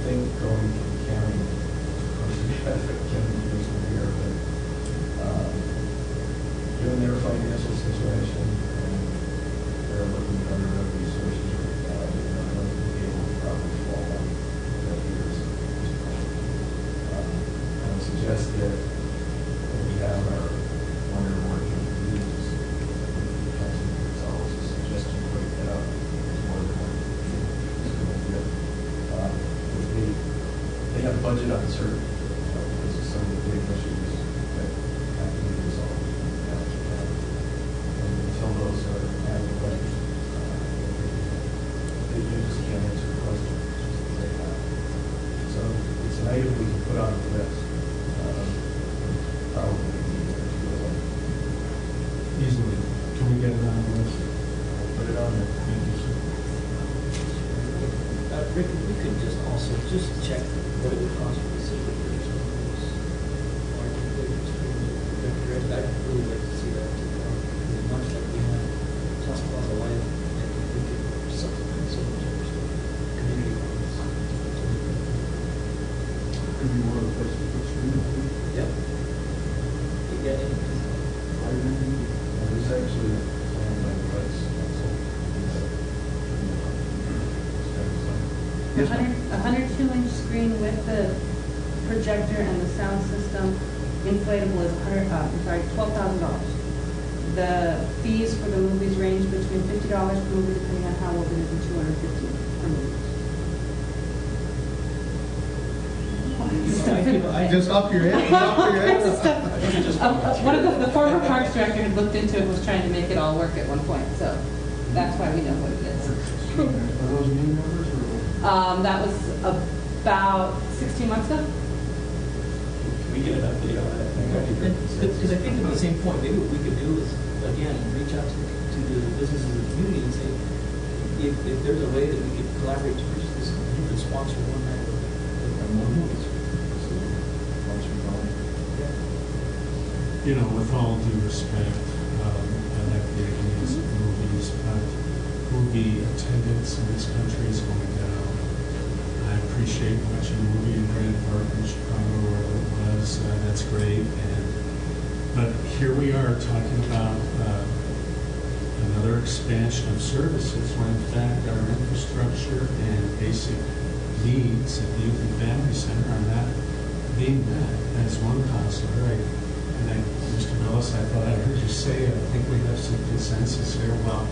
think going to the county, of course, we have a county person here, but given their financial situation and they're looking for other resources right now, I don't think they will probably fall on their ears. Suggest that we have our wonder working groups. Councilman Gonzalez is suggesting to break that up as more than one. They have budget uncertainty because of some of the big issues that have to be resolved. those are having questions. They just can't answer the question. So it's an item we can put on the list. Probably Easily. Can we get it on the list? put it on there. Thank you, sir. Rick, we could just also just check what it would cost for the city to purchase one of those large equipment streaming. I'd really like to see that too. Much like we have Taos Plaza Live, I think we could supplement some of those community ones. Could be one of the places to put streaming. Yep. Yeah, There's actually some like rights. Yes, A 102-inch screen with the projector and the sound system inflatable is $12,000. The fees for the movies range between $50 per movie, depending on how old it is, and $250 per movie. Just up your head, up your head. One of the former parks director had looked into it, was trying to make it all work at one point, so that's why we know what it is. Are those new numbers or? That was about 16 months ago. We get an update on that. because I think at the same point, maybe what we could do is, again, reach out to the businesses in the community and say, if there's a way that we could collaborate to purchase this, you could sponsor one night of more movies. You know, with all due respect, I like the ideas of movies, but movie attendance in this country is going down. I appreciate watching a movie in Grand Park in Chicago, wherever it was. That's great. But here we are talking about another expansion of services when in fact our infrastructure and basic needs at the Youth and Family Center are not being met. As one counselor, Mr. Millis, I thought I heard you say, I think we have some consensus here. Well,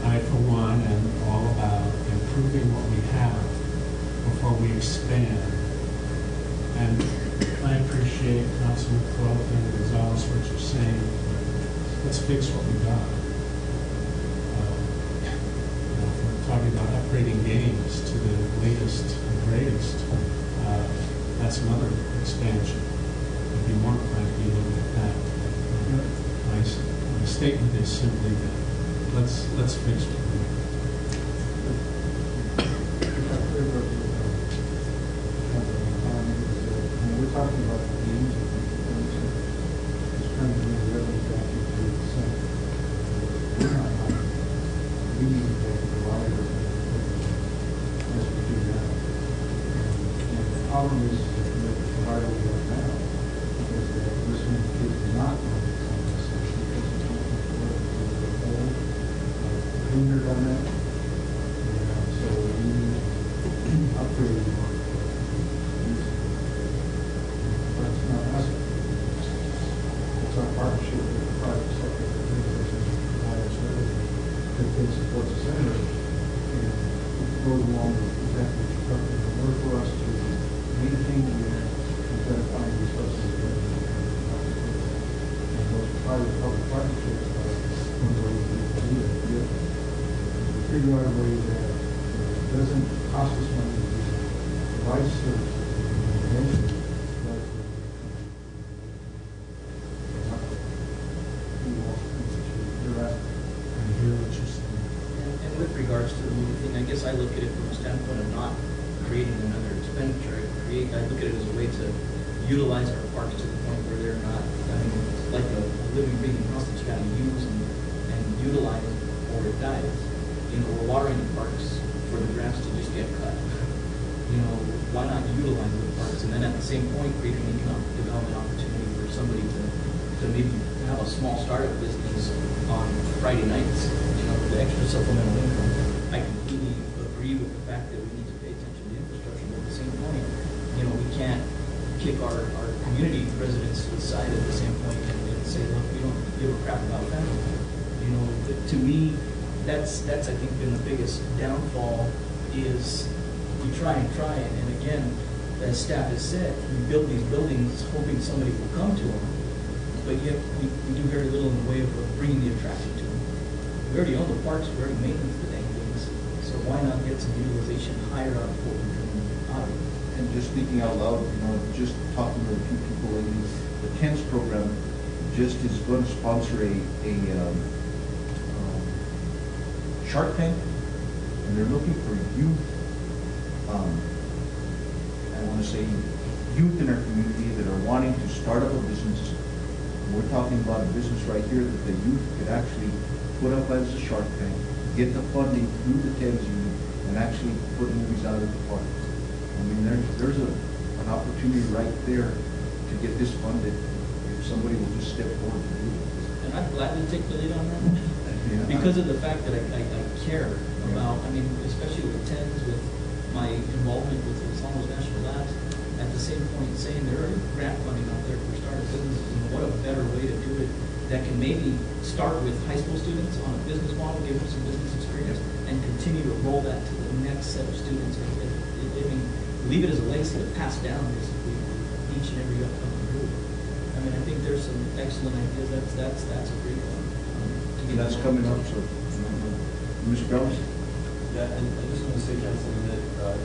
I, for one, am all about improving what we have before we expand. And I appreciate Councilman Quilt and Gonzalez what you're saying. Let's fix what we got. If we're talking about upgrading games to the latest and greatest, that's another expansion. I'd be more inclined to be looking at that. My statement is simply that let's fix what we got. We're talking about the games, it's trying to bring the revenue back into the center. We're not on. We need to get the library as we do now. And the problem is that the provider we have now, because they're listening to kids not on the center, because it's not the whole hindered on that. So we need upgrading. That's not us. It's our partnership with the private sector that provides services that can support the center. And it goes along with exactly what you're talking about. In order for us to maintain the unit, we've got to find resources that and those private-public partnerships are one way to do that. Figure out a way that doesn't cost us money to provide services eventually. And with regards to the movie thing, I guess I look at it from a standpoint of not creating another expenditure. I look at it as a way to utilize our parks to the point where they're not, like a living, breathing house that you got to use and utilize or it dies. We're watering the parks for the grass to just get cut. Why not utilize the parks and then at the same point create an economic development opportunity for somebody to maybe have a small startup business on Friday nights, with the extra supplemental income. I completely agree with the fact that we need to pay attention to infrastructure, but at the same point, we can't kick our community residents to the side at the same point and say, look, we don't give a crap about family. To me, that's I think been the biggest downfall is we try, and again, as staff has said, we build these buildings hoping somebody will come to them, but yet we do very little in the way of bringing the attraction to them. we already own the parks, we already maintenance the dang things, so why not get some utilization higher out of what we're doing out of it? And just thinking out loud, just talking to a few people lately, the TENS program just is going to sponsor a Shark Tank, and they're looking for youth, I want to say youth in our community that are wanting to start up a business. And we're talking about a business right here that the youth could actually put up as a Shark Tank, get the funding through the TENS unit, and actually put movies out at the park. I mean, there's an opportunity right there to get this funded if somebody will just step forward to do it. And I'd gladly take the lead on that. Yeah. Because of the fact that I care about, I mean, especially with TENS, with my involvement with Los Alamos National Labs, at the same point saying there are grant funding out there for startup businesses, and what a better way to do it that can maybe start with high school students on a business model, give them some business experience, and continue to roll that to the next set of students. I mean, leave it as a legacy to pass down basically each and every upcoming group. I mean, I think there's some excellent ideas. That's a great one. That's coming up, so. Mr. Brown? Yeah, and I just want to say, Councilman, that I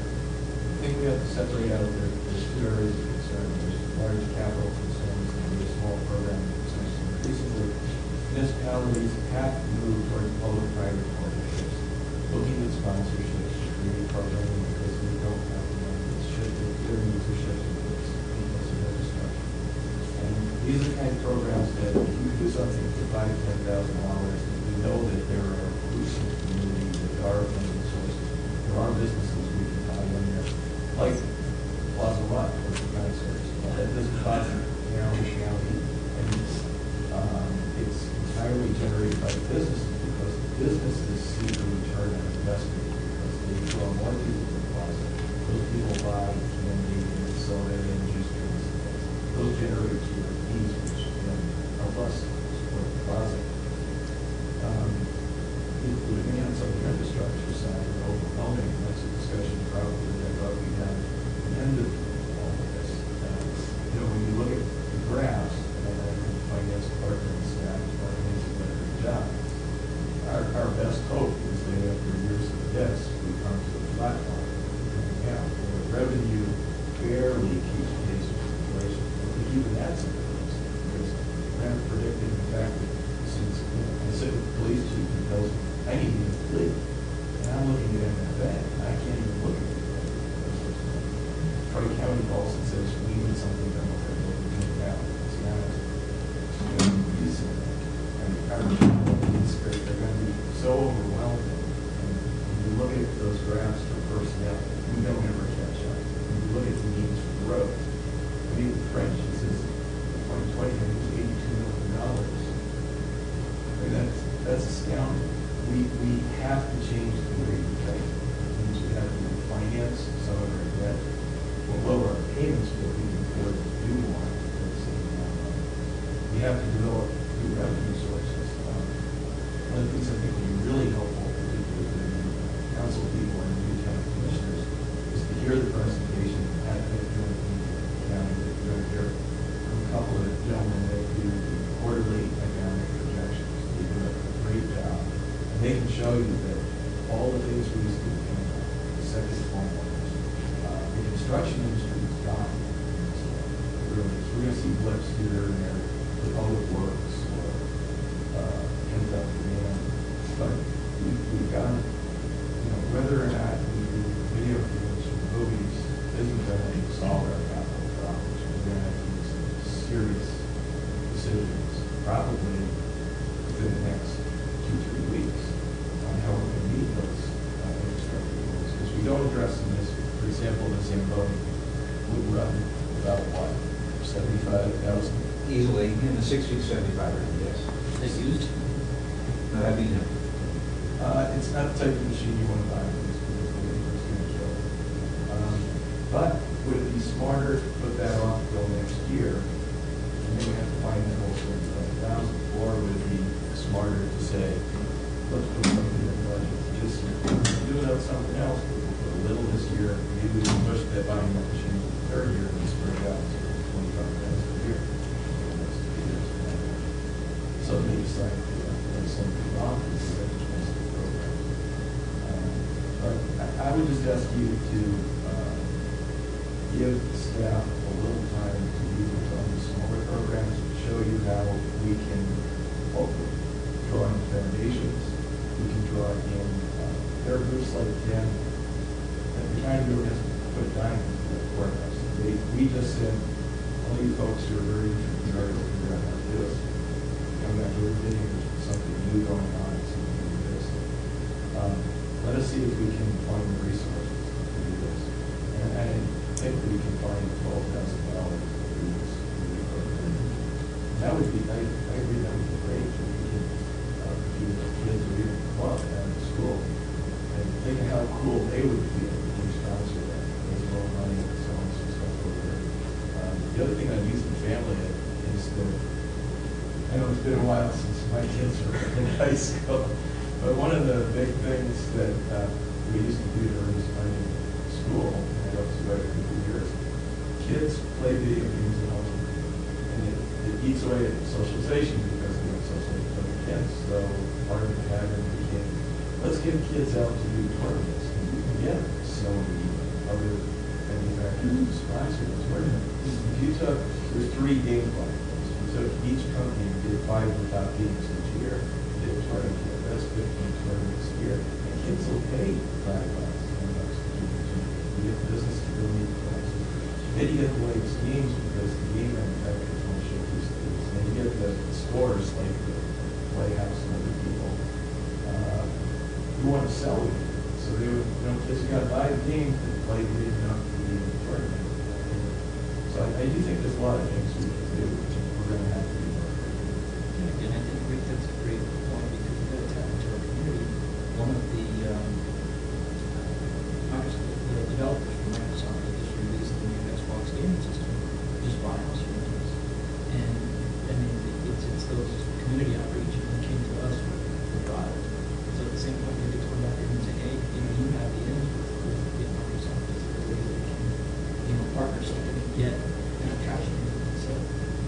think we have to separate out there's two areas of concern. There's large capital concerns and there's small program concerns. Increasingly, municipalities have to move towards public-private partnerships, looking at sponsorships, creating programming because we don't have the money. It's shifted, their needs are shifted towards people's infrastructure. And these are the kind of programs that if you do something for $5,000 to $10,000, we know that there are groups in the community that are funding sources. There are businesses we can tie in there, like Plaza Lot, which is kind of source. That doesn't cost county, and it's entirely generated by businesses because businesses see the return on investment because they draw more people to the plaza. Those people buy candy and soda and juice drinks. Those generate your fees, which help us support the plaza. The demands on the infrastructure side are overwhelming. That's a discussion probably that I thought we had at the end of all of this. When you look at the graphs, and I think the finance department and staff is doing a better job. Our best hope is that after years of this, we come to a flat line. Yeah, where revenue barely keeps pace with inflation. I think even that's a difference because we're kind of predicting the fact that since I sit with the police chief who tells me I need to flee, and I'm looking at him in the bank, I can't even look at him. Troy County calls and says we need something done with our local municipality. It's not using it. And our needs are going to be so overwhelming. And when you look at those graphs for personnel, we don't ever catch up. When you look at the needs for the road, I mean, the French, it says 2020, it was $82 million. I mean, that's astounding. We have to change the way we think. It means we have to refinance some of our debt. We'll lower our payments, but we can afford to do more at the same time. We have to develop new revenue sources. One of the things I think would be really helpful, particularly for the council people and new town commissioners, is to hear the presentation at the county that you're going to hear from a couple of gentlemen that do quarterly economic projections. They do a great job. And they can show you that all the things we used to do, the second homeowners, the construction industry is gone. We're going to see blips here and there, the public works, or pent-up demand. But we've got, whether or not we do video games or movies, isn't going to solve our capital problems. We're going to have to make some serious decisions, probably within the next 2-3 weeks, on how we're going to meet those infrastructure goals. Because we don't address them as, for example, the Zamboni would run about what, 75,000? Easily, in the 60 to 75 range, yes. They used? No, that'd be new. It's not the type of machine you want to buy for this because the labor's going to kill it. But would it be smarter to put that off until next year, and then we have to find that whole 75,000, or would it be smarter to say, let's put something in the budget, just do it on something else, but we'll put a little this year, maybe we can push that buying that machine to the third year and spread it out to 25,000 a year. Somebody decide to do something wrong with it. I would just ask you to give staff a little time to use some of the smaller programs to show you how we can hopefully draw in foundations. We can draw in, there are groups like Dan that we're trying to do is put a dime into the courthouse. We just said, all you folks who are very familiar with figure out how to do it. Come back to every meeting, there's something new going on, something to do this. Let us see if we can find the resources to do this. And I think we can find $12,000 to do this. That would be, I agree, that would be great if we could do the kids or even club at the school. And think of how cool they would feel if we sponsor that. There's a little money and so on and so forth there. The other thing on youth and family is that, I know it's been a while since my kids were in high school, but one of the big things that we used to do during this time in school, and I don't see it for 2 years, kids play video games at home, and it eats away at socialization because they don't socialize with other kids. So part of the pattern became, let's get kids out to do tournaments, and you can get so many other manufacturers to sponsor those tournaments. If you took, there's 3 game platforms. You took each company and did 5 of the top games each year, did a tournament. That's 15 tournaments a year. And kids will pay $5, $10 to do it. You get business to go meet classes. Then you get the latest games because the game manufacturers want to show these things. And you get the stores like the Playhouse and other people who want to sell it. So they would, kids got to buy the game to play the game enough to be in the tournament. So I do think there's a lot of things we can do. We're going to have to do more. And I think Rick, that's a great point because we've got to tap into our community. One of the developers from Microsoft that just released the new Xbox gaming system just bought house units. And I mean, it's those community outreach and they came to us for product. So at the same point, maybe it's going back there and saying, hey, you have the ends with Microsoft. Is there ways that we can, partner so we can get an attraction unit so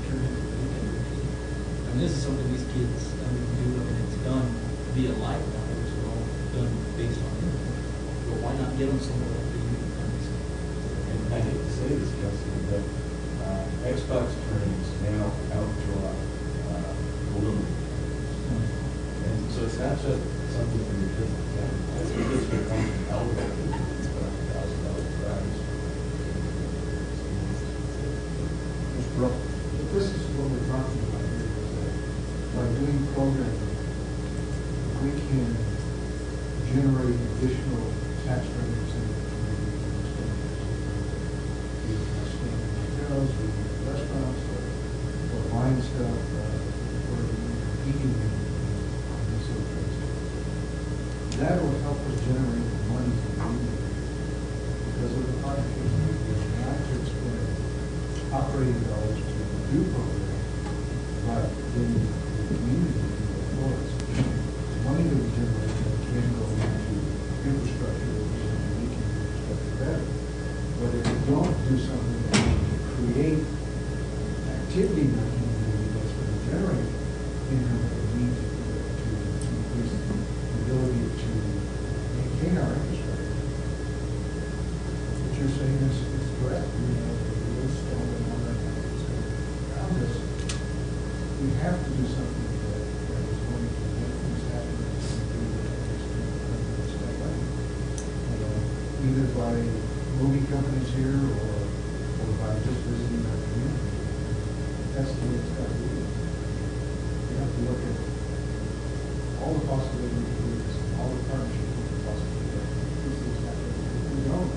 turn into a weekend routine. I mean, this is something these kids do, and it's done via live now, which is all done based on internet. But why not get them somewhere like the unit companies? And I hate to say this, Kelsey, but Xbox tournaments now outdraw balloon. And so it's not just something for your business. That's because you're coming from Albuquerque, it's about $1,000 prize. Mr. Rupp, this is what we're talking about here, is that by doing programming, we can generate additional tax revenues in the community. We can spend in hotels, we can in restaurants, or buying stuff, or eating on these sort of things. That will help us generate the money for the community because of the partnerships we get, not to spend operating dollars to do programming, but then the community can go for us. The money that we generate can go into infrastructure that we can make infrastructure better. But if we don't do something that can create activity in our community that's going to generate income that we need to increase the ability to maintain our infrastructure, what you're saying is correct. We have to do something that is going to make things happen either by moving companies here or by just visiting our community. That's the way it's got to be. We have to look at all the possibilities, all the partnerships we can possibly do. These things happen. If we don't,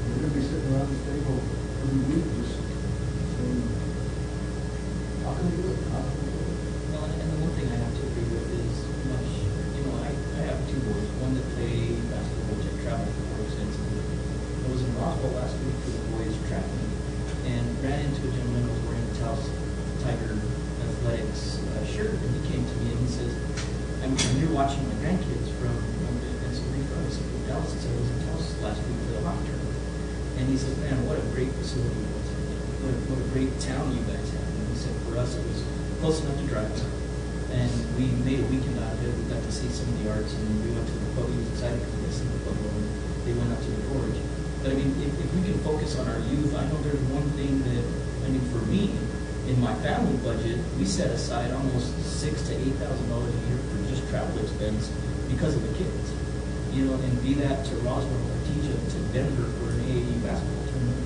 we're going to be sitting around this table every week just saying, how can we do it? How can we do it? Well, and the one thing I have to agree with is much, I have 2 boys, one that play basketball, which I travel for extensively. I was in Roswell last week for the boys track meet and ran into a gentleman who was wearing a Taos Tiger Athletics shirt, and he came to me and he says, I'm here watching my grandkids from Rico. I said, from Dallas. He said, I was in Taos last week for the hockey tournament. And he said, man, what a great facility. What a great town you guys have. And he said, for us, it was close enough to drive to. And we made a weekend out of it. We got to see some of the arts, and we went to the pub. He was excited because we got to see the pub, and they went up to the gorge. But I mean, if we can focus on our youth, I know there's one thing that, I mean, for me, in my family budget, we set aside almost $6,000 to $8,000 a year for just travel expense because of the kids. You know, and be that to Roswell or Teja to Denver for an AAU basketball tournament.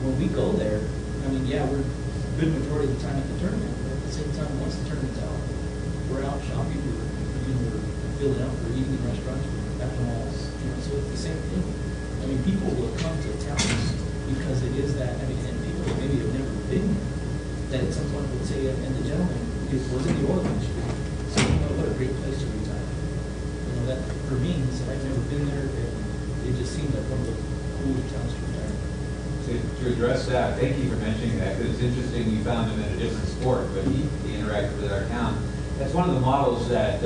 When we go there, I mean, yeah, we're a good majority of the time at the tournament, but at the same time, once the tournament's out, we're out shopping, we're filling up, we're eating in restaurants, we're at the malls, you know, so it's the same thing. I mean, people will come to towns because it is that, I mean, and people that maybe have never been there, that at some point would say, and the gentleman, it was in the oil industry, so you know, what a great place to retire. You know, that, for me, he said, I've never been there, and it just seemed like one of the coolest towns to retire. To address that, thank you for mentioning that, because it's interesting you found him in a different sport, but he interacted with our town. That's one of the models that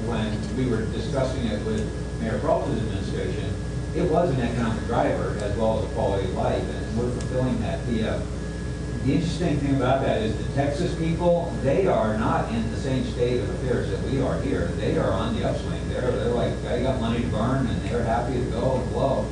when we were discussing it with Mayor Peralta's administration, it was an economic driver as well as a quality of life, and we're fulfilling that. The interesting thing about that is the Texas people, they are not in the same state of affairs that we are here. They are on the upswing. They're like, they got money to burn, and they're happy to go and blow.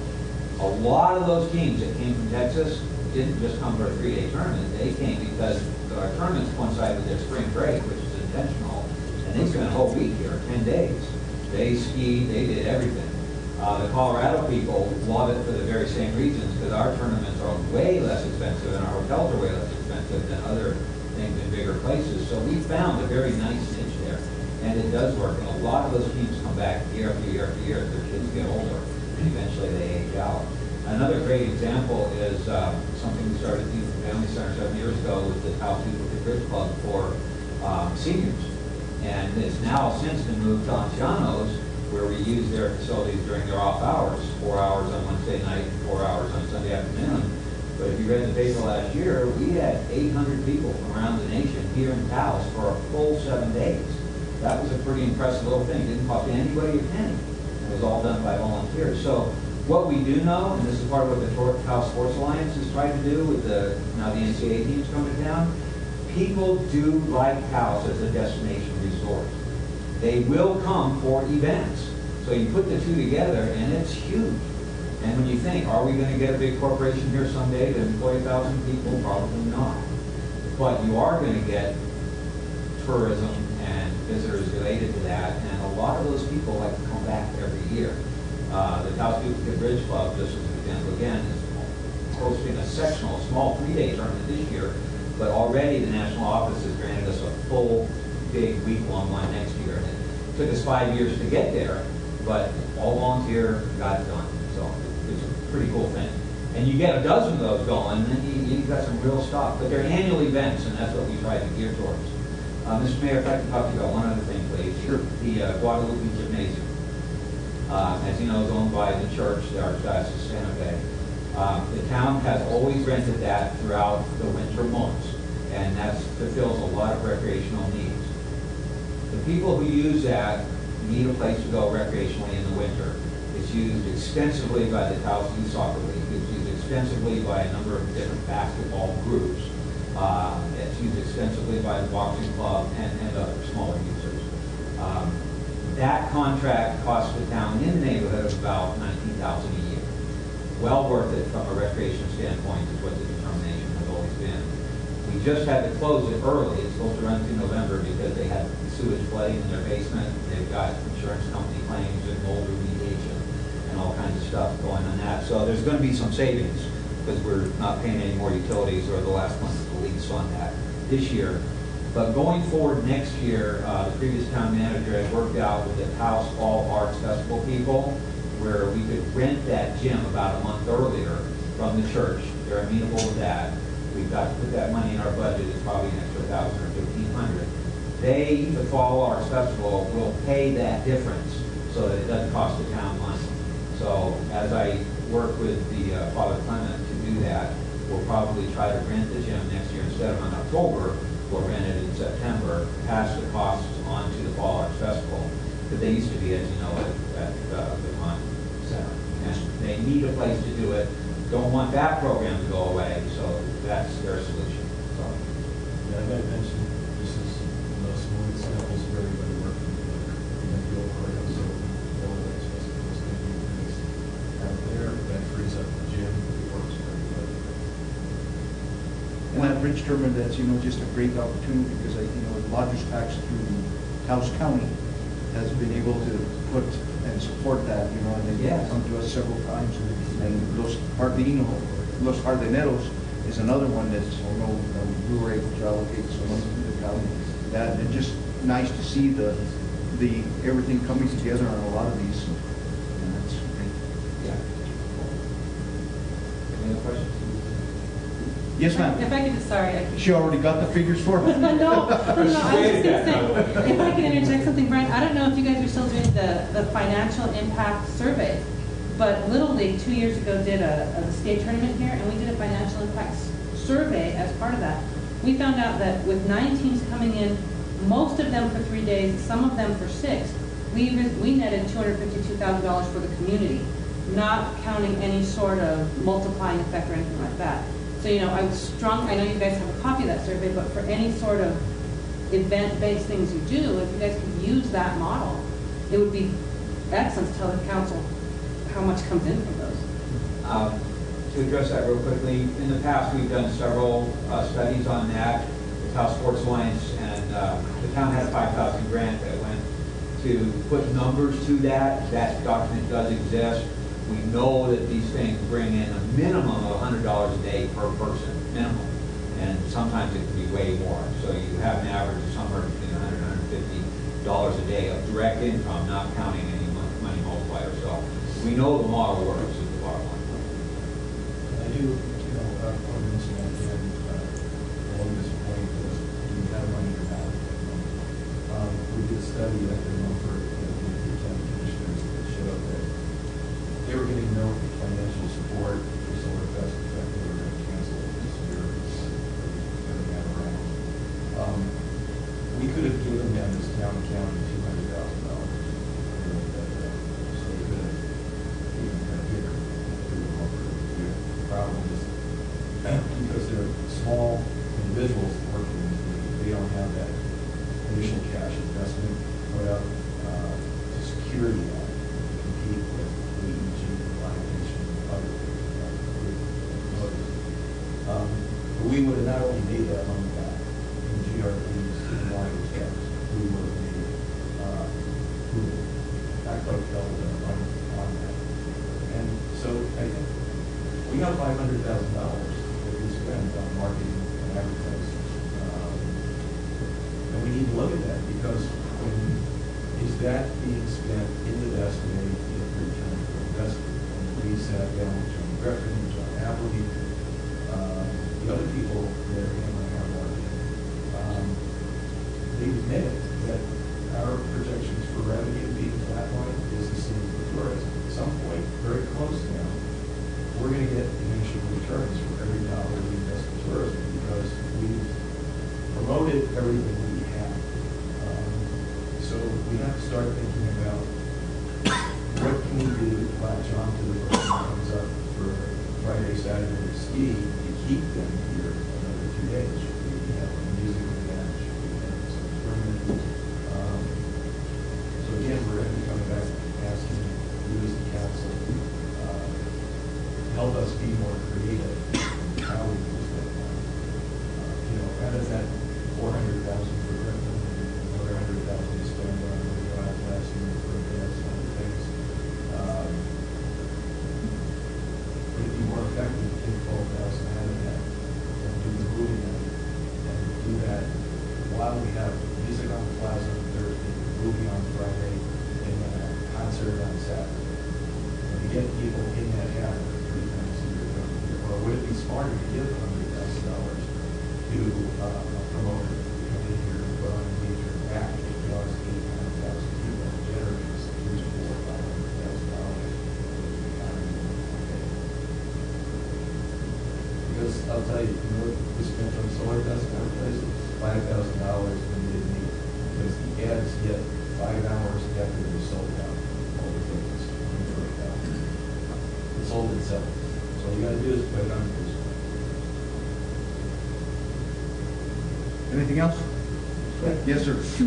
A lot of those teams that came from Texas didn't just come for a 3-day tournament. They came because our tournaments coincide with their spring break, which is intentional, and they spent a whole week here, 10 days. They skied, they did everything. The Colorado people love it for the very same reasons, because our tournaments are way less expensive and our hotels are way less expensive than other things in bigger places. So we found a very nice niche there, and it does work. And a lot of those teams come back year after year after year as their kids get older, and eventually they age out. Another great example is something we started at the Youth and Family Center 7 years ago with the Taos Bridge Club for seniors. And it's now since been moved to Ancianos, where we use their facilities during their off hours, 4 hours on Wednesday night, 4 hours on Sunday afternoon. But if you read the paper last year, we had 800 people from around the nation here in Taos for a full 7 days. That was a pretty impressive little thing. It didn't cost anybody a penny. It was all done by volunteers. So what we do know, and this is part of what the Taos Sports Alliance has tried to do with now the NCAA teams coming to town, people do like Taos as a destination resort. They will come for events. So you put the two together, and it's huge. And when you think, are we going to get a big corporation here someday to employ 1,000 people? Probably not. But you are going to get tourism and visitors related to that, and a lot of those people like to come back every year. The Taos Bridge Club, just as an example again, is hosting a sectional, small 3-day tournament this year, but already the national office has granted us a full, big, week-long one next year. And it took us 5 years to get there, but all volunteer, got it done. So it's a pretty cool thing. And you get a dozen of those going, and then you've got some real stuff. But they're annual events, and that's what we try to gear towards. Mr. Mayor, if I can talk to you about one other thing, please. Sure. The Guadalupe Gymnasium. As you know, is owned by the church, the Archdiocese of Santa Fe. The town has always rented that throughout the winter months, and that fulfills a lot of recreational needs. The people who use that need a place to go recreationally in the winter. It's used extensively by the Taos Youth Soccer League. It's used extensively by a number of different basketball groups. It's used extensively by the boxing club and other smaller users. That contract costs the town in the neighborhood of about $19,000 a year. Well worth it from a recreation standpoint is what the determination has always been. We just had to close it early. It's supposed to run through November because they had sewage flooding in their basement. They've got insurance company claims and mold remediation and all kinds of stuff going on that. So there's going to be some savings because we're not paying any more utilities, or the last month of the lease on that this year. But going forward next year, the previous town manager had worked out with the Taos Fall Arts Festival people where we could rent that gym about a month earlier from the church. They're amenable to that. We've got to put that money in our budget. It's probably an extra $1,000 or $1,500. They, the Fall Arts Festival, will pay that difference so that it doesn't cost the town money. So as I work with the Father Clement to do that, we'll probably try to rent the gym next year instead of in October. We'll rent it in September, pass the costs on to the Fall Arts Festival. But they used to be, as you know, at the Con Center. And they need a place to do it. Don't want that program to go away, so that's their solution. So. Yeah, I might mention, this is one of the small examples, And that bridge terminal, that's, just a great opportunity because, the lodgers tax through Taos County has been able to put and support that, and they've come to us several times. And Los Jardineros is another one that's, we were able to allocate some money to the county. That, and just nice to see the everything coming together on a lot of these. And that's great. Yeah. Any other questions? Yes, ma'am. If I could just, sorry. She already got the figures for me. No, I was just going to say, if I could interject something, Brian, I don't know if you guys are still doing the financial impact survey, but Little League 2 years ago did a state tournament here, and we did a financial impact survey as part of that. We found out that with 9 teams coming in, most of them for 3 days, some of them for 6, we netted $252,000 for the community, not counting any sort of multiplying effect or anything like that. So, I know you guys have a copy of that survey, but for any sort of event-based things you do, if you guys could use that model, it would be excellent to tell the council how much comes in from those. To address that real quickly, in the past, we've done several studies on that. The Taos Sports Alliance and the town had a $5,000 grant that went to put numbers to that. That document does exist. We know that these things bring in a minimum of $100 a day per person, minimum. And sometimes it can be way more. So you have an average of somewhere between $100 and $150 a day of direct income, not counting any money multiplier. So we know the model works is the bottom line. I do, want to mention that again, along this point, you have money in your balance. We did a study at the Mumford, the county commissioners that showed that they were getting no financial support for Solar Fest. In fact, they were going to cancel it this year. Turning that around. We could have given them, this town and county, $200,000. So we could have even got bigger through the Mumford. The problem is because they're small individuals working in the community, they don't have that initial cash investment put up to secure the line to compete with AEG, Lion-Nation, and other promoters. But we would have not only made that money back in GRPs and Lions tax, we would have made not quite double the money on that. And so I think we got $500,000 that we spent on marketing and advertising. And we need to look at that because is that being spent in the best way to get return for investment? And we sat down with John Griffin, John Appleby, the other people that are handling our marketing. They admitted that our projections for revenue being flatlined is the same for tourism. At some point, very close now, we're going to get diminishing returns for every dollar we invest in tourism because we've promoted everything we have. So we have to start thinking about what can we do to latch on to the person who comes up for Friday, Saturday ski to keep them here another 2 days. Should we have a music event? Should we have some tournament? So again, we're going to be coming back asking you as the council help us be more creative in how we use that money. Rather than $400,000 for Griffin, another $100,000 to spend on radio advertising for events and other things. Would it be more effective to take $12,000 out of that and do the movie and do that while we have music on the Plaza on Thursday, movie on Friday, and then a concert on Saturday? And to get people in that habit 3 times a year. Or would it be smarter to give $100,000 to a promoter to come in here and put on a major act that draws 800,000 people and generates $300,000 to $400,000 because I'll tell you, we spent on Solar Fest advertising $5,000 when we didn't need it because the ads get 5 hours after they're sold out. All the tickets, it sold itself. So all you got to do is put it on Facebook. Anything else? Yes, sir. This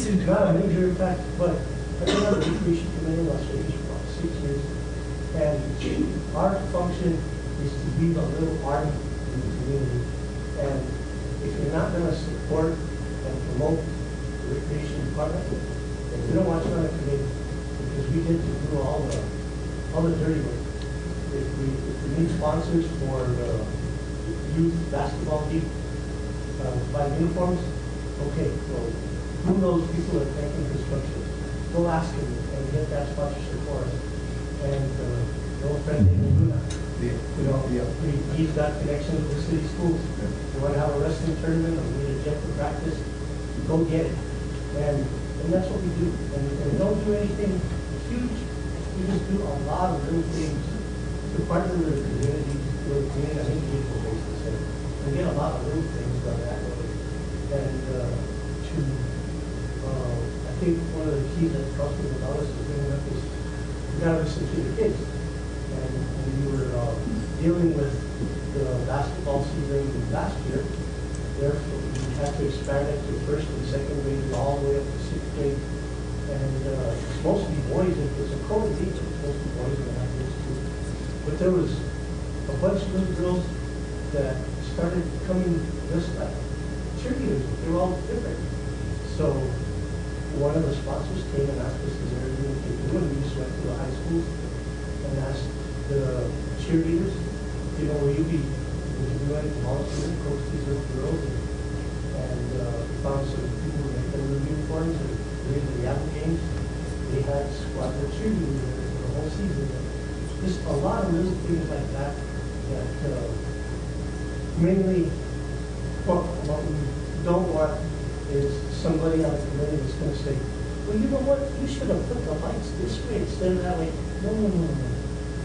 is not a major impact, but I've been on the recreation committee in Las Vegas for about 6 years, and our function is to be the little army in the you're not gonna support and promote the recreation department, if you don't want you on a committee, because we get to do all the dirty work. If we need sponsors for the youth basketball team, buy uniforms, okay, well, who knows people at Franklin Construction? Go ask him and get that sponsorship for us. And no friend named Luna. You know, he's got connections with the city schools. You want to have a wrestling tournament or we need a gym for practice, go get it. And that's what we do. And we don't do anything huge. We just do a lot of little things to partner with the community, with the community on an individual basis. And we get a lot of little things done that way. And I think one of the keys that Councilman Gonzalez is bringing up is you gotta listen to the kids. And when you were dealing with the basketball season last year, therefore you had to expand it to first and second grade, all the way up to sixth grade. And it's supposed to be boys, if it's a co-ed league, it's supposed to be boys and not girls too. But there was a bunch of little girls that started coming just like cheerleaders. They were all different. So one of the sponsors came and asked us, is there anything we can do? And we just went to the high schools and asked the cheerleaders, you know, would you be willing to volunteer, coach these little girls? And we found some people who make them new uniforms and during the Yahoo games, they had squadron cheerleaders there for the whole season. Just a lot of little things like that that mainly what we don't want is somebody on the committee that's going to say, well, you know what, you should have put the lights this way instead of that way. No.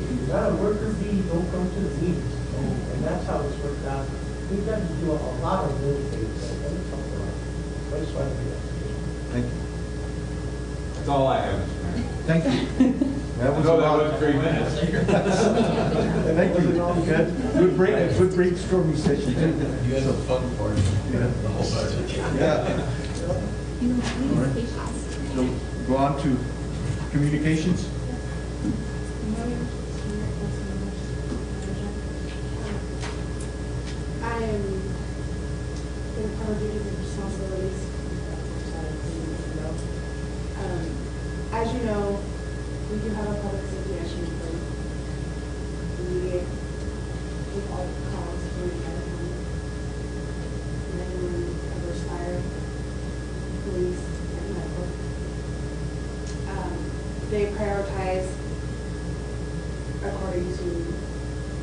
If you're not a worker bee, don't come to the meetings. And that's how it's worked out. We've got to do a lot of little things and it's up to us. So I just wanted to be that. Thank you. That's all I have, Mr. Mayor. Thank you. That was No, about that was 3 minutes. Thank you. Good brainstorming session. You had a fun part. Yeah. The whole budget. Yeah. All right. So go on to communications. I am in our duties and responsibilities. As you know, we do have a public safety action plan. We take all calls from the county, 911, Everest Fire, police, and medical. They prioritize according to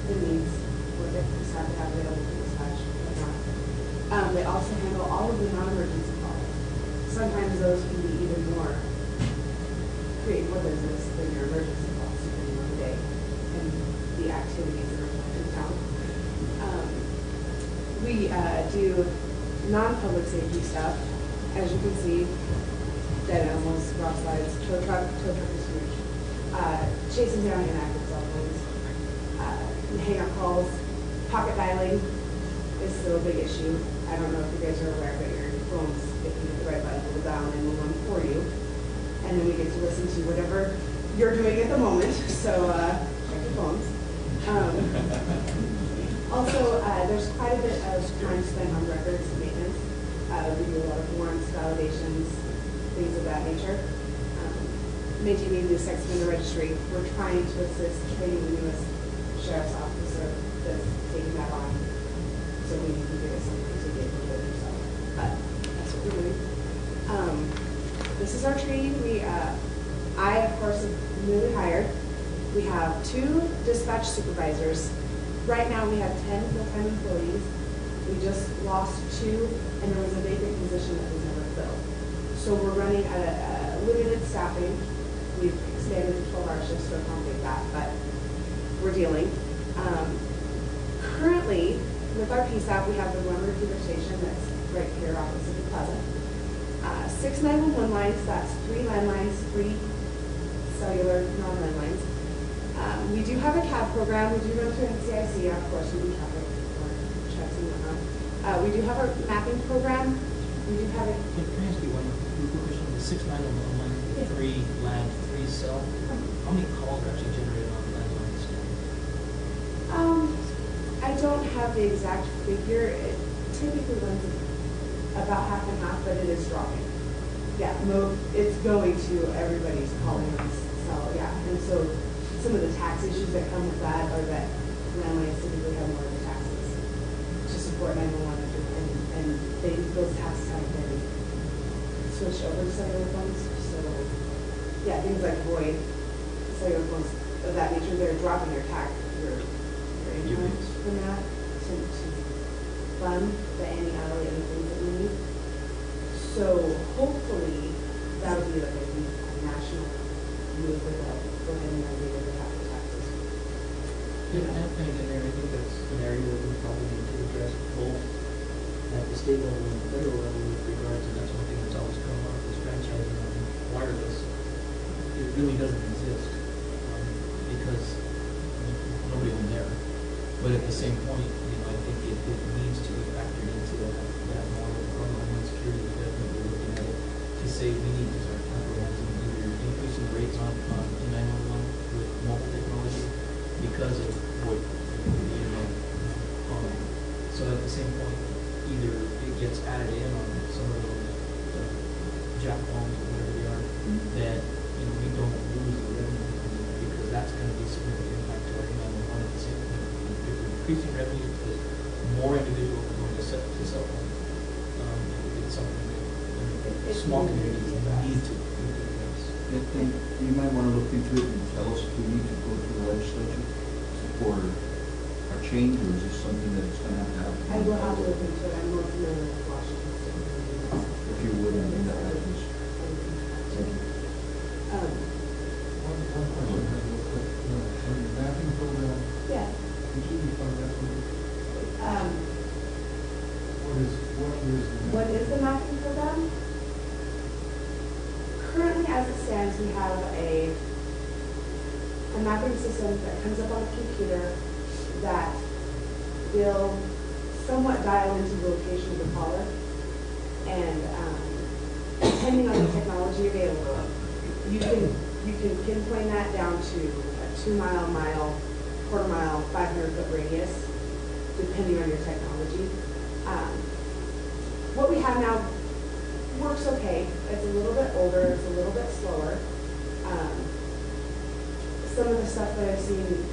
the needs, what they decide to have available to dispatch or not. They also handle all of the non-emergency calls. Sometimes those can be even more, create more business than your emergency calls, depending on the day and the activities that are in town. We do non-public safety stuff. As you can see, dead animals, rock slides, tow truck is huge. Chasing down inactive cell phones, hang-up calls, pocket dialing is still a big issue. I don't know if you guys are aware, but your phones, if you hit the right button, will dial 911 for you. And then we get to listen to whatever you're doing at the moment, so check your phones. Also, there's quite a bit of time spent on records and maintenance. We do a lot of warrants, validations, things of that nature. Maintaining the sex offender registry. We're trying to assist training the newest sheriff's officer that's taking that on, so we can give it something to get rid of yourself. But that's what we're doing. This is our training. I, of course, am newly hired. We have 2 dispatch supervisors. Right now, we have 10 full-time employees. We just lost 2, and there was a vacant position that was never filled. So we're running at a limited staffing. We've expanded to 12-hour shifts to accommodate that, but we're dealing. Currently, with our PSAP, we have the one repeater station that's right here opposite the Plaza. 6 911 lines, that's 3 landlines, 3 cellular non-landlines. We do have a CAD program. We do run through NCIC, of course, we do traffic checks and whatnot. We do have our mapping program. We do have it. Can I ask you one question? The 6 911 line, 3 land, 3 cell. How many calls are actually generated on landlines? I don't have the exact figure. typically runs about half and half, but it is dropping. Yeah, it's going to everybody's calling us. So yeah, and so some of the tax issues that come with that are that landlines typically have more of the taxes to support 911, and those taxes haven't been switched over to cellular phones. So yeah, things like void cellular phones of that nature, they're dropping your income from that to fund the annual and things that we need. So hopefully that'll be like a national move with that. Go ahead and regulate the taxes. Yeah, and again, Mayor, I think that's an area that we probably need to address both at the state level and the federal level with regards, and that's one thing that's always come up, is franchising on wireless. It really doesn't exist because nobody will there. But at the same point, I think it needs to be factored into that model from Homeland Security. Is definitely looking at it to say we need to start compromising either increasing rates on 911 with mobile technology because of what the internet. So at the same point, either it gets added in on some of those jack phones or whatever they are, that we don't lose the revenue because that's going to be a significant impact to our 911 at the same point. If we're increasing revenue because more individuals are going to cell phone, it's something that small communities need to address. And you might want to look into it and tell us if we need to go to the legislature for a change, or is this something that's going to have to happen? I will have to look into it. I'm more familiar with Washington State. If you would, I mean, that happens. Thank you. One question, real quick. On your mapping program, Yeah. could you define that for me? What is the mapping program? Currently, as it stands, we have a mapping system that comes up on the computer that will somewhat dial into the location of the caller, and depending on the technology available, you can pinpoint that down to a 2 mile, quarter mile, 500-foot radius, depending on your technology. What we have now works okay. It's a little bit older, it's a little bit slower. Some of the stuff that I've seen,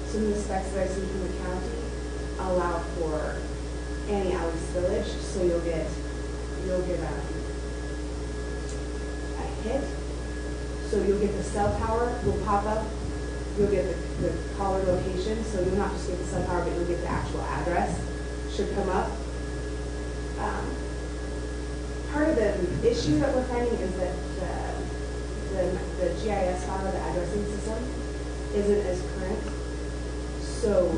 some of the specs that I've seen from the county allow for any-alley spillage, so you'll get a hit. So you'll get the cell tower will pop up, you'll get the caller location, so you'll not just get the cell tower, but you'll get the actual address, should come up. Part of the issue that we're finding is that the GIS file, the addressing system, isn't as current. So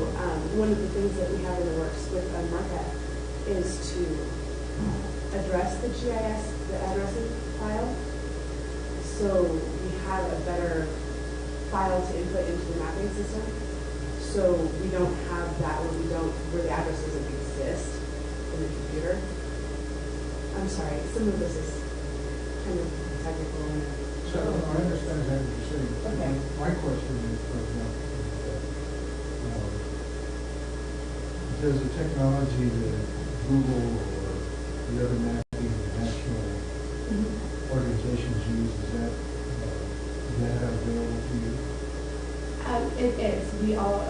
one of the things that we have in the works with Marquette is to address the GIS, the addressing file, so we have a better file to input into the mapping system. So we don't have that where the address doesn't exist in the computer. I'm sorry, some of this is kind of technical. So I understand what you're saying. Okay. My question is, for example, there's a technology that Google or the other mapping national organizations use. Is that available to you? It is. We all,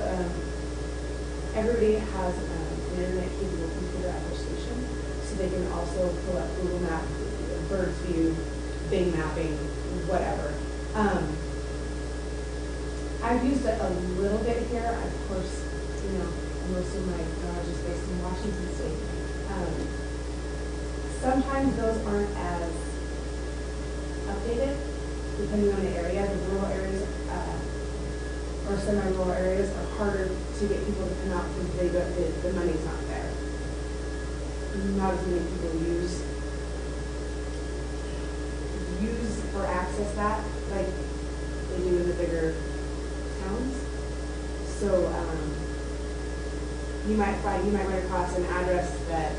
everybody has an internet capable computer at their station, so they can also pull up Google Map, Birds View, Bing Mapping, whatever. I've used it a little bit here. Of course, most of my knowledge is based in Washington State. Sometimes those aren't as updated, depending on the area. The rural areas or semi-rural areas are harder to get people to come out because the money's not there. Not as many people use or access that like they do in the bigger towns. So you might run across an address that,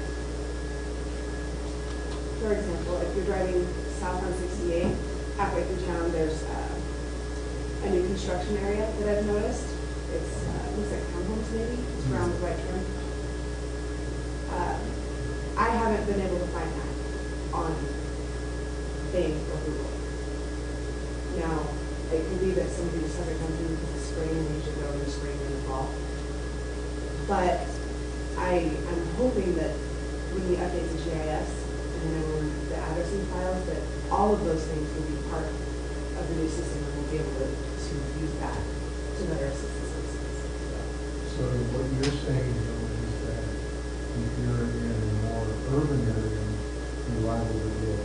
for example, if you're driving south on 68, halfway through town, there's a new construction area that I've noticed. It's looks like townhomes maybe. It's brown with white trim. been able to find that on Bing or Google. Now, it could be that some of these have come through because of spring, and we usually go in the spring and the fall. But I'm hoping that when we update the GIS and then when the addressing files, that all of those things will be part of the new system, and we'll be able to use that to better assist the citizens. So what you're saying, though, is that if you're in a more urban area, you're liable to get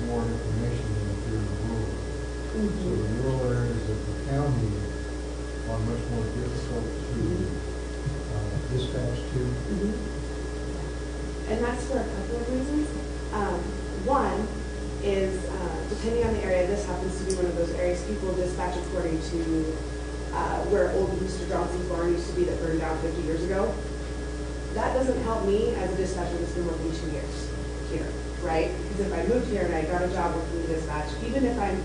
more information than if you're in a rural. So the rural areas of the county are much more difficult to dispatch to. And that's for a couple of reasons. One is, depending on the area, this happens to be one of those areas people dispatch according to where old Mr. Johnson's barn used to be that burned down 50 years ago. That doesn't help me as a dispatcher that's been working 2 years here, right? Because if I moved here and I got a job working in dispatch, even if I'm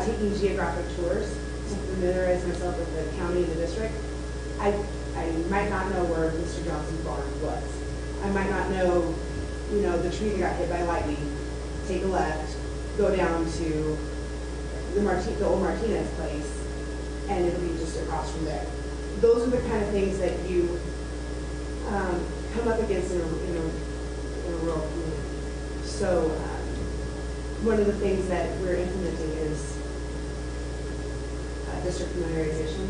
taking geographic tours to familiarize myself with the county and the district, I might not know where Mr. Johnson's barn was. I might not know, you know, the tree that got hit by lightning, take a left, go down to the old Martinez place, and it'll be just across from there. Those are the kind of things that you come up against in a rural community. So one of the things that we're implementing is district familiarization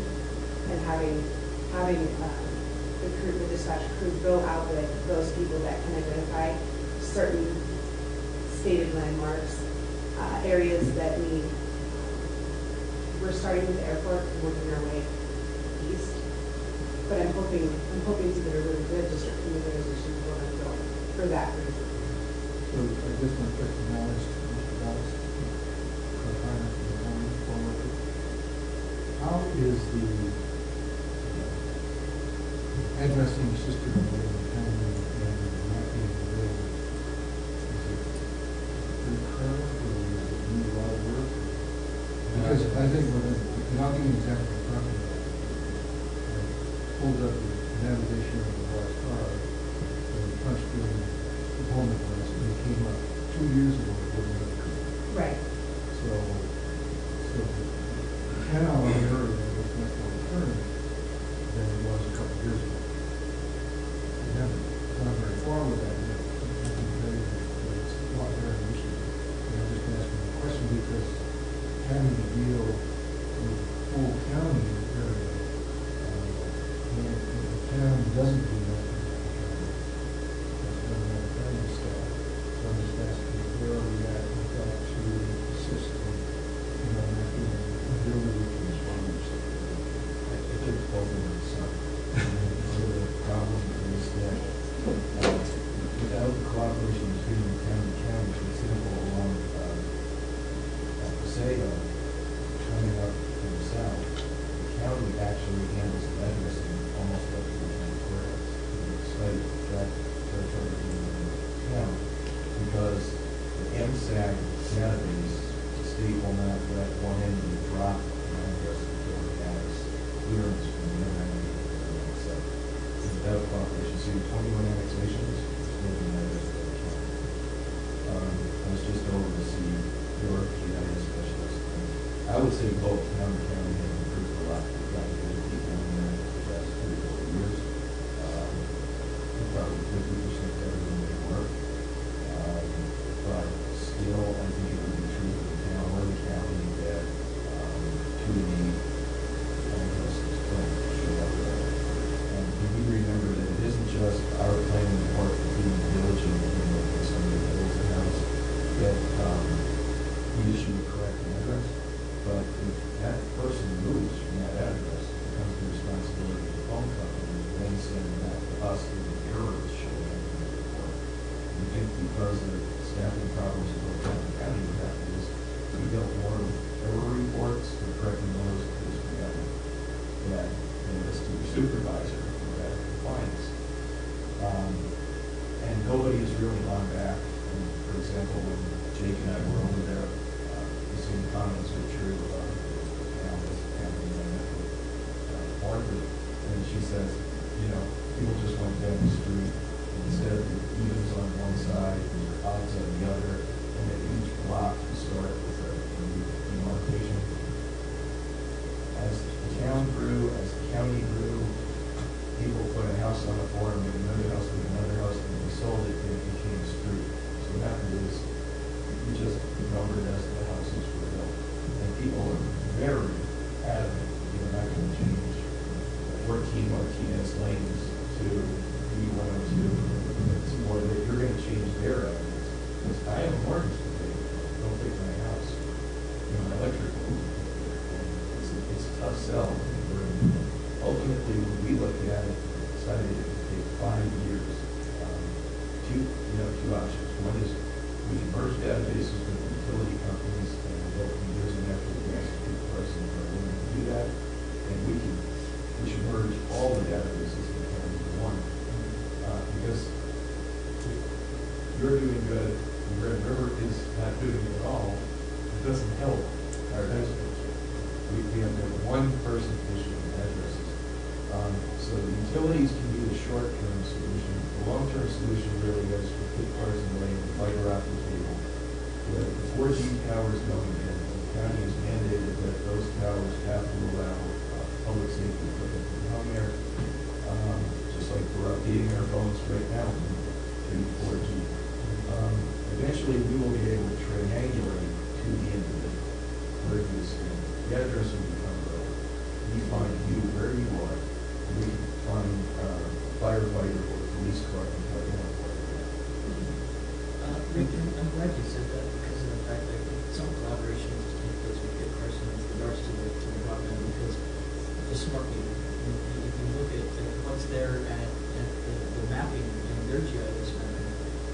and having the dispatch crew go out with those people that can identify certain stated landmarks, areas that need. We're starting with the airport and working our way east, but I'm hoping to get a really good district familiarization for them going for that reason. So I guess my question now is to Mr. Dallas, how is the addressing system of the county and mapping the road? Is it good current or does it need a lot of work? Because I think and I'll give you an example of talking about. I pulled up the navigation of the last car and punched in the home address and it came up 2 years ago before the other car. Right. So the town area was much more current than it was a couple of years ago. And then, not very far with that, I can tell you that it's a lot better than it used to be. And I'm just asking the question because having to deal with the full county area, and the town doesn't do that. That's done by the county staff. So I'm just asking where are we at with that to assist in mapping the ability to respond to something. I think it's both of them some. The problem is that without the cooperation between the town and county, for example, along Passaic, coming up from the south, the county actually handles the addressing almost up to the town courthouse. It's like that territory in the town because the MSAG database, the state will not let one entity drop an address until it has clearance from the NIA. So without cooperation, so you have 21 annexations, there's maybe an address for the county. I was just over to see your GIS specialist. I would say both town and county have improved a lot. We've gotten good people in there in the last 3 or 4 years. Probably 50% better than they were. But still, I think it would be true for the town or the county that to the addresses don't show up there. And you need to remember that it isn't just our planning department being diligent in some of the bills and house that we issue a correct address. But if that person moves from that address, it becomes the responsibility of the phone company to then send that to us with the errors showing up in the report. We think because of staffing problems in both town and county, what happened is we got more error reports for correcting those because we haven't had a list to the supervisor for that compliance. And nobody has really gone back. And for example, when Jake and I were over there, the same comments were true about the town was happening on that with Margaret. And she says, you know, people just went down the street and instead of evens on one side, odds on the other, and then each block to start with a new demarcation. As the town grew, as the county grew, people put a house on a farm, and another house, and another house, and we sold it, and it became a street. So what happened is, we just numbered as the houses were built. And people are very adamant, you're not going to change 14 Martinez lanes to B102. It's more that you're going to change their evidence. Because I have a mortgage to pay, don't take my house, my electrical. It's a tough sell. Ultimately, when we looked at it, decided it would take 5 years. Two options. One is we can merge databases with utility companies, and they'll be using natural gas to keep pricing for a woman to do that. And we should merge all the databases into one. Because if you're doing good, and Red River is not doing it at all, it doesn't help our experts. We have to have one person issuing addresses. So the utilities can be the short-term solution. The long-term solution really is for Kit Carson Lane, the fiber optic cable. The 4G towers going in, the county has mandated that those towers have to allow public safety equipment to come there. Just like we're updating our phones right now to 4G. Eventually, we will be able to triangulate to the individual where you stand. The address will become relevant. We find you where you are. We find firefighter or police car and tell you how far you are. Rick, I'm glad you said that because of the fact that some collaboration is taking place with Kit Carson with regards to the broadband, because the smart meter, if you look at what's there at the mapping and their GIS mapping,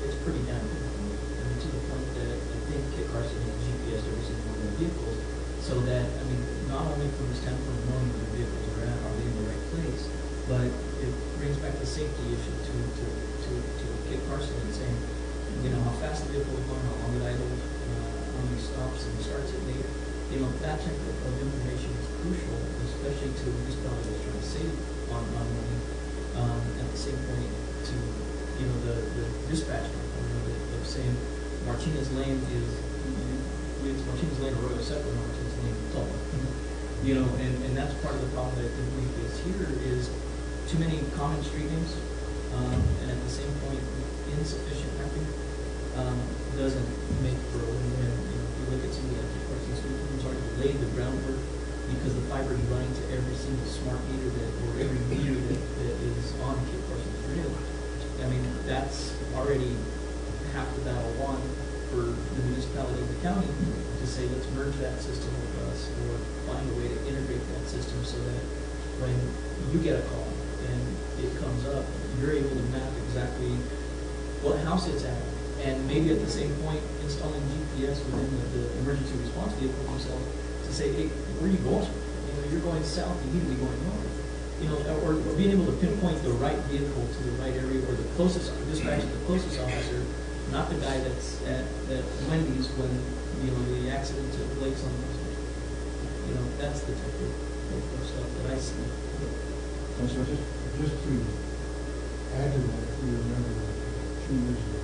it's pretty damn good. I mean, to the point that I think Kit Carson has GPS every single one of their vehicles, so that, I mean, not only from the standpoint of knowing where the vehicles are at, are they in the right place, but it brings back the safety issue to Kit Carson and saying, how fast the vehicle is going, how long it idles, how many stops and starts it made. That type of information is crucial, especially to a municipality that's trying to save on money. At the same point, to the dispatch company of saying Martinez Lane is it's Martinez Lane or Royal Settler, Martinez Lane Tulsa. And that's part of the problem that I think we face here is too many common street names, and at the same point, insufficient mapping doesn't make for a win-win. If you look at some of the anti-parking solutions, already laid the groundwork because the fiber is running to every single smart meter or every meter that is on Kit Carson's grid. I mean, that's already half the battle won for the municipality of the county to say, let's merge that system with us or find a way to integrate that system so that when you get a call and it comes up, you're able to map exactly what house it's at, and maybe at the same point installing GPS within the emergency response vehicle themselves to say, hey, where are you going? You're going south, you need to be going north. Or being able to pinpoint the right vehicle to the right area, or the closest, dispatch the closest officer, not the guy that's at Wendy's when the accident took place on those. That's the type of stuff that I see. And so just to add to that, if you remember 2 years ago,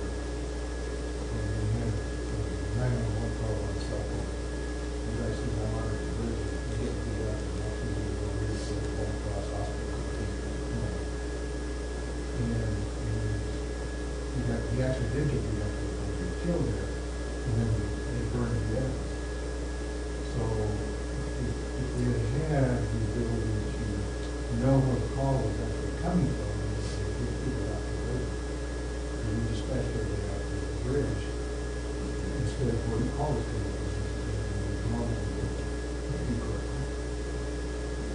when we had 911 call on cell phone, you guys said I wanted to bridge it to get to that, and actually we go here to the phone cross hospital. And we actually did get the electric killed there, and then they burned the evidence. So if we had the ability to know where the call was actually coming from, and get people out the bridge, and we dispatch everybody out to the bridge, instead of where the call was coming from, and normally be correct.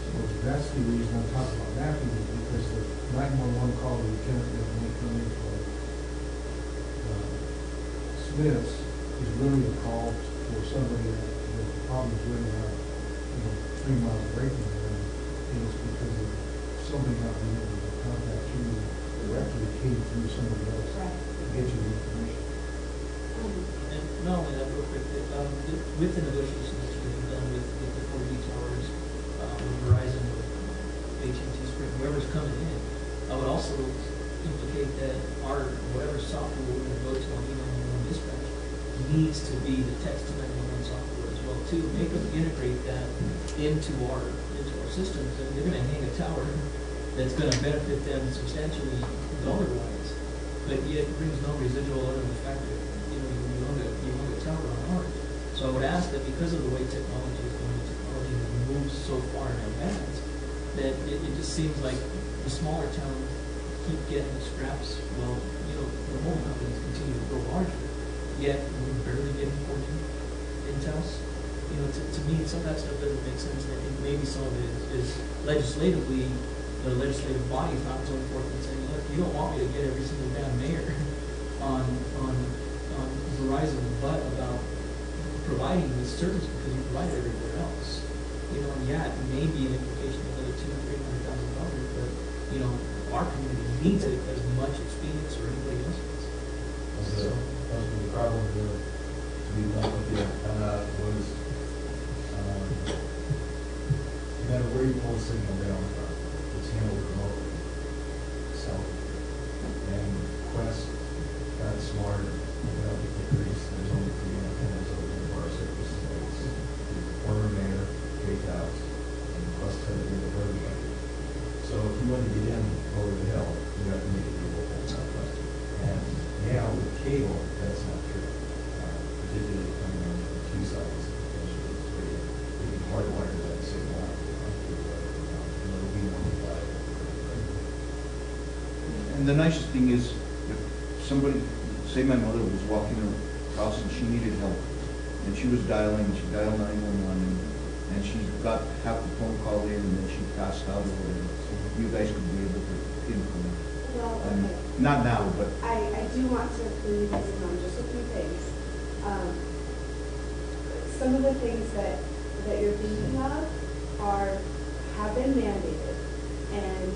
So that's the reason I'm talking about mapping, is because the 911 call to the lieutenant that may come in from Smith's is really a call for somebody that probably is living out 3 miles away from there, and it's because of somebody not being able to contact you directly came through somebody else to get you the information. And not only that, real quick, with the negotiations that you've done with the 4G towers, with Verizon, with AT&T Sprint, whoever's coming in, I would also implicate that our software we're gonna go to on email and dispatch needs to be the text to 911 software as well too. Make them integrate that into our systems, and they're gonna hang a tower that's gonna benefit them substantially dollar-wise, but yet brings no residual other than the fact that, you know, you own a tower on ours. So I would ask that because of the way technology is going, technology has moved so far in advance, that it just seems like the smaller towns keep getting the scraps. Well, you know, the whole companies continue to grow larger, yet we're barely getting 4G in Taos. You know, to me, some of that stuff doesn't make sense. And I think maybe some of it is legislatively, the legislative body is not going forth and saying, look, you don't want me to get every single damn mayor on Verizon butt about providing this service because you provide it everywhere else. You know, and yeah, it may be an implication of another $200,000 or $300,000, but you know, our community needs it as much as Phoenix or anybody else does. That was the problem to be done with the antenna was no matter where you pull the signal down from, it's handled remotely. So, and Quest got smart, increased. There's only 3 antennas over the bar service. It's the former mayor, Taos, and Quest had to do with everybody. So if you want to get in over the hill, you have to make it be local Southwest. And now with cable, that's not true. Particularly coming on the 2 sides, we can hardwire that signal out. It'll be more reliable. And the nicest thing is, if somebody, say my mother was walking her house and she needed help, and she was dialing, she dialed 911, and she got half the phone call in, and then she passed out or whatever, you guys could be able to pinpoint. Well, And okay. not now, but I do want to clue you guys in on just a few things. Some of the things that you're thinking of have been mandated, and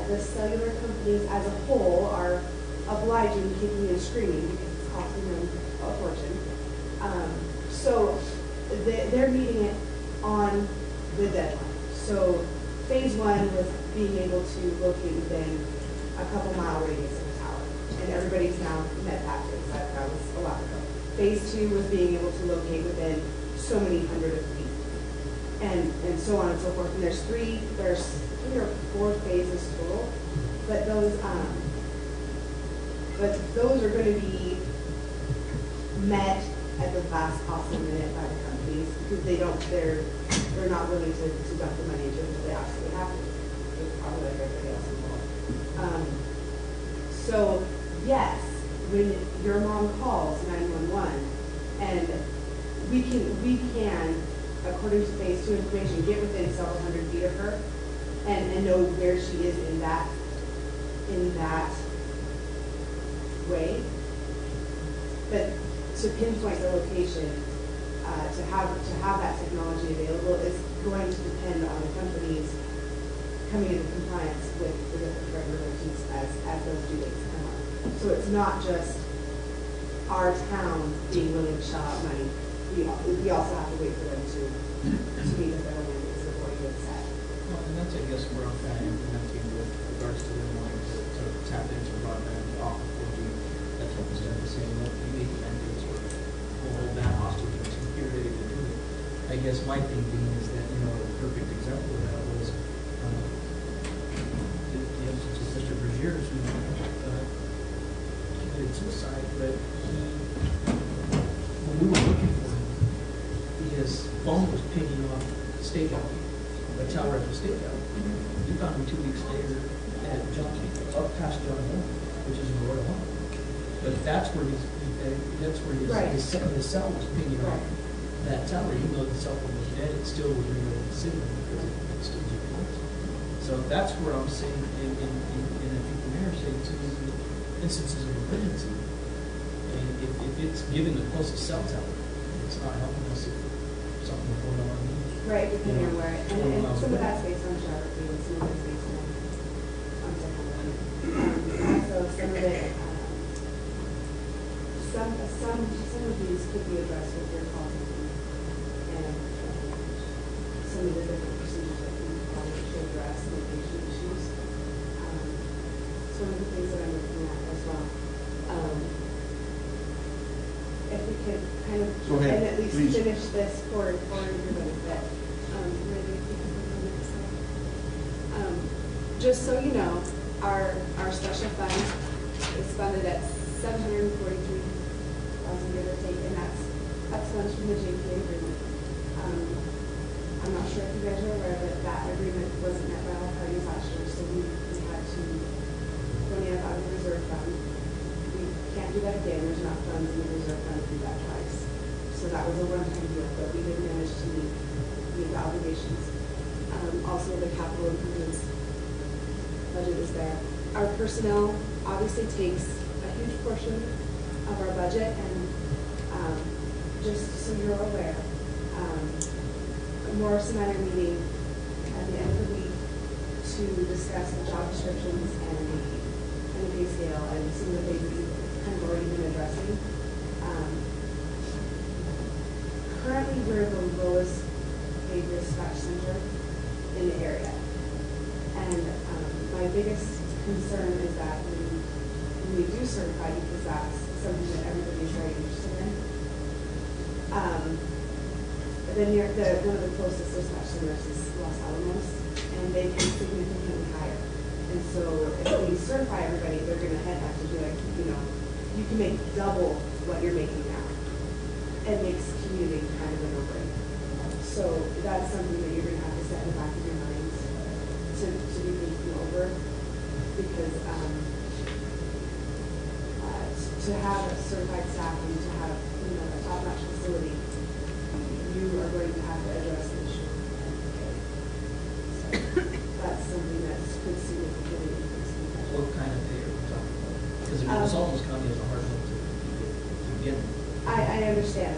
the cellular companies as a whole are obliging, kicking and screaming because it's costing them a fortune. So they're meeting it on the deadline. So phase 1 was being able to locate within a couple mile radius of the tower, and everybody's now met that phase. That was a while ago. Phase 2 was being able to locate within so many hundred of feet, and so on and so forth. And there's 3 or 4 phases total, but those are going to be met at the last possible minute by the companies because they're not willing to dump the money into it until they absolutely have to. It's probably like everybody else involved. So yes, when your mom calls 911, and we can, according to phase 2 information, get within several hundred feet of her and know where she is in that way. But to pinpoint the location, to have that technology available is going to depend on the companies coming into compliance with the different regulations as those due dates come up. So it's not just our town being willing to shell out money. We also have to wait for them to meet the federal mandates before you get set. Well, and that's, I guess, where I'm kind of implementing with regards to them wanting to tap into broadband off of 4G. That's what we're saying, look, you meet the mandates or we'll hold that hostage until you're ready to do it. I guess my thing being is that, you know, a perfect example of that was the instance of Mr. Bergier's who committed suicide, but when we were looking for him, his phone was pinging off State Alley, a tower at the State Alley. We found him 2 weeks later at up past John Hall, which is in Royal Hall. But that's where his cell was pinging off that tower. Even though the cell phone was dead, it still was relaying the signal because it still GPS. So that's where I'm saying, and I think the mayor saying too, instances of emergency. And if it's giving the closest cell tower, it's not helping us if something is going on. Right, depending on where, and some of that's based on geography, and some of it's based on technology. Also, some of it, some of these could be addressed with your call and some of the different procedures that we probably should address location issues. Some of the things that I'm looking at as well can kind of, Go ahead, and at least please. finish this for your benefit. Maybe if you can put the next slide. Just so you know, our special fund is funded at $743,000, give or take, and that's funds from the JPA agreement. I'm not sure if you guys are aware, but that agreement wasn't met by all parties last year, so we had to money out of the reserve fund. We can't do that again. There's not funds in the reserve fund to do that twice. So that was a one-time deal, but we did manage to meet the obligations. Also, the capital improvements budget is there. Our personnel obviously takes a huge portion of our budget, and just so you're aware, Morris and I are meeting at the end of the week to discuss the job descriptions and the pay scale and some of the things we've kind of already been addressing. Currently, we're the lowest paid dispatch center in the area. And my biggest concern is that when we do certify, because that's something that everybody's very interested in, then one of the closest dispatch centers is Los Alamos, and they can significantly higher. And so if we certify everybody, they're going to have to be like, you can make double what you're making now. It makes commuting kind of a no-brainer. So that's something that you're going to have to set in the back of your minds to be thinking over, because to have a certified staff and to have a top-notch facility, you are going to have to address the issue. So that's something that could significantly increase the budget. What kind of pay are we talking about? Because Los Alamos County is a hard one to get. I understand.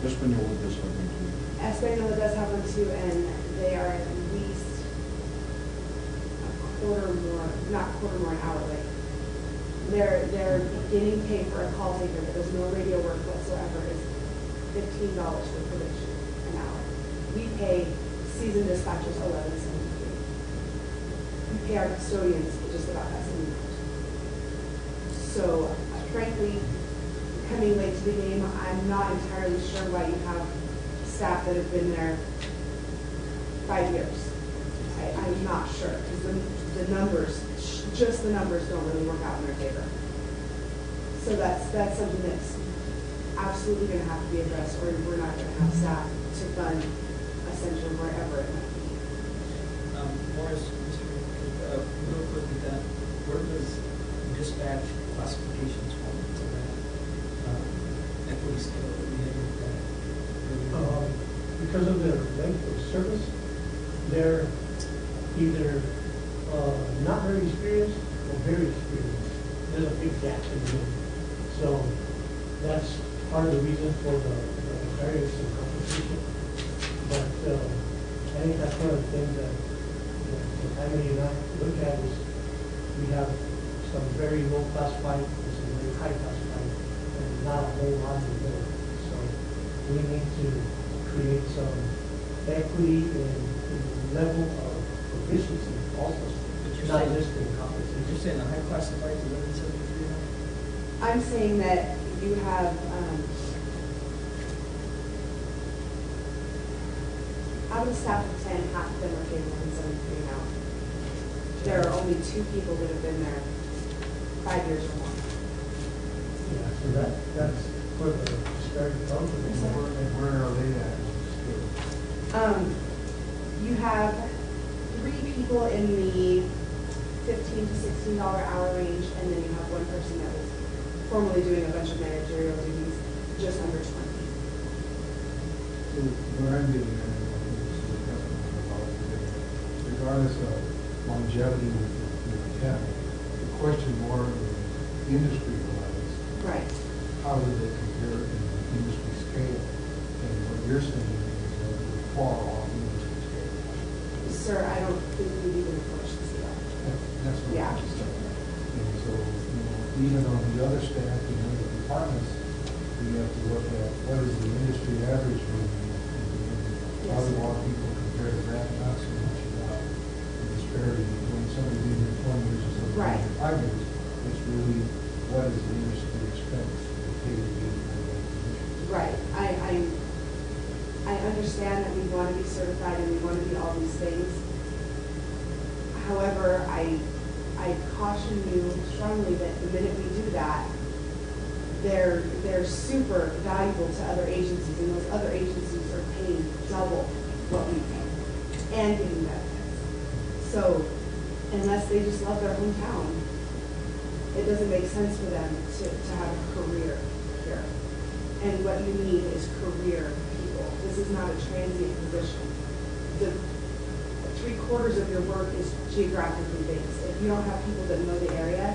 Espanola does have one too. Espanola does have one too, and they are at least not quarter more an hour late. Their beginning pay for a call taker that does no radio work whatsoever is $15 for probation an hour. We pay seasoned dispatchers $11.73. We pay our custodians just about that same amount. So frankly, coming late to the game, I'm not entirely sure why you have staff that have been there 5 years. I'm not sure, because the numbers, just the numbers don't really work out in their favor. So that's something that's absolutely going to have to be addressed, or we're not going to have staff to fund a center wherever it might be. Morris, real quick with that, where does dispatch classifications fall into that equity scale that we had looked at? Because of their length of service, they're either not very experienced or very experienced. There's a big gap in the middle. So that's part of the reason for the variance in compensation. But I think that's one of the things that Emily and I look at is we have some very low classified and some very high classified, and not a whole lot in the middle. So we need to create some equity in the level of proficiency also, not just in compensation. You're saying the high classified is 1173 now? I'm saying that you have out of the staff of 10, half of them are getting 173 now. There are only 2 people that have been there 5 years or more. Yeah, so that's where the disparity comes from. And where are they at? You have 3 people in the $15 to $16 hour range, and then you have 1 person that was formerly doing a bunch of managerial duties, just under 20. So where I'm getting at is regardless of longevity with the county, the question more industry wise. Right. How do they compare in the industry scale? And what you're saying is that we're far off industry scale. Sir, I don't think we even approach the scale. That's what Yeah. I'm just saying. And so, even on the other staff in other departments, we have to look at what is the industry average maybe. How do our people compare to that? Not so much about the disparity when somebody's been here 20 years or something, Right. 5 years. It's really what is the industry expense, the pay to be, Right, I understand that we want to be certified and we want to be all these things. However, I caution you strongly that the minute we do that, they're super valuable to other agencies, and those other agencies are paying double what we pay and getting benefits. So unless they just love their hometown, it doesn't make sense for them to have a career here. And what you need is career people. This is not a transient position. The 3/4 of your work is geographically based. If you don't have people that know the area,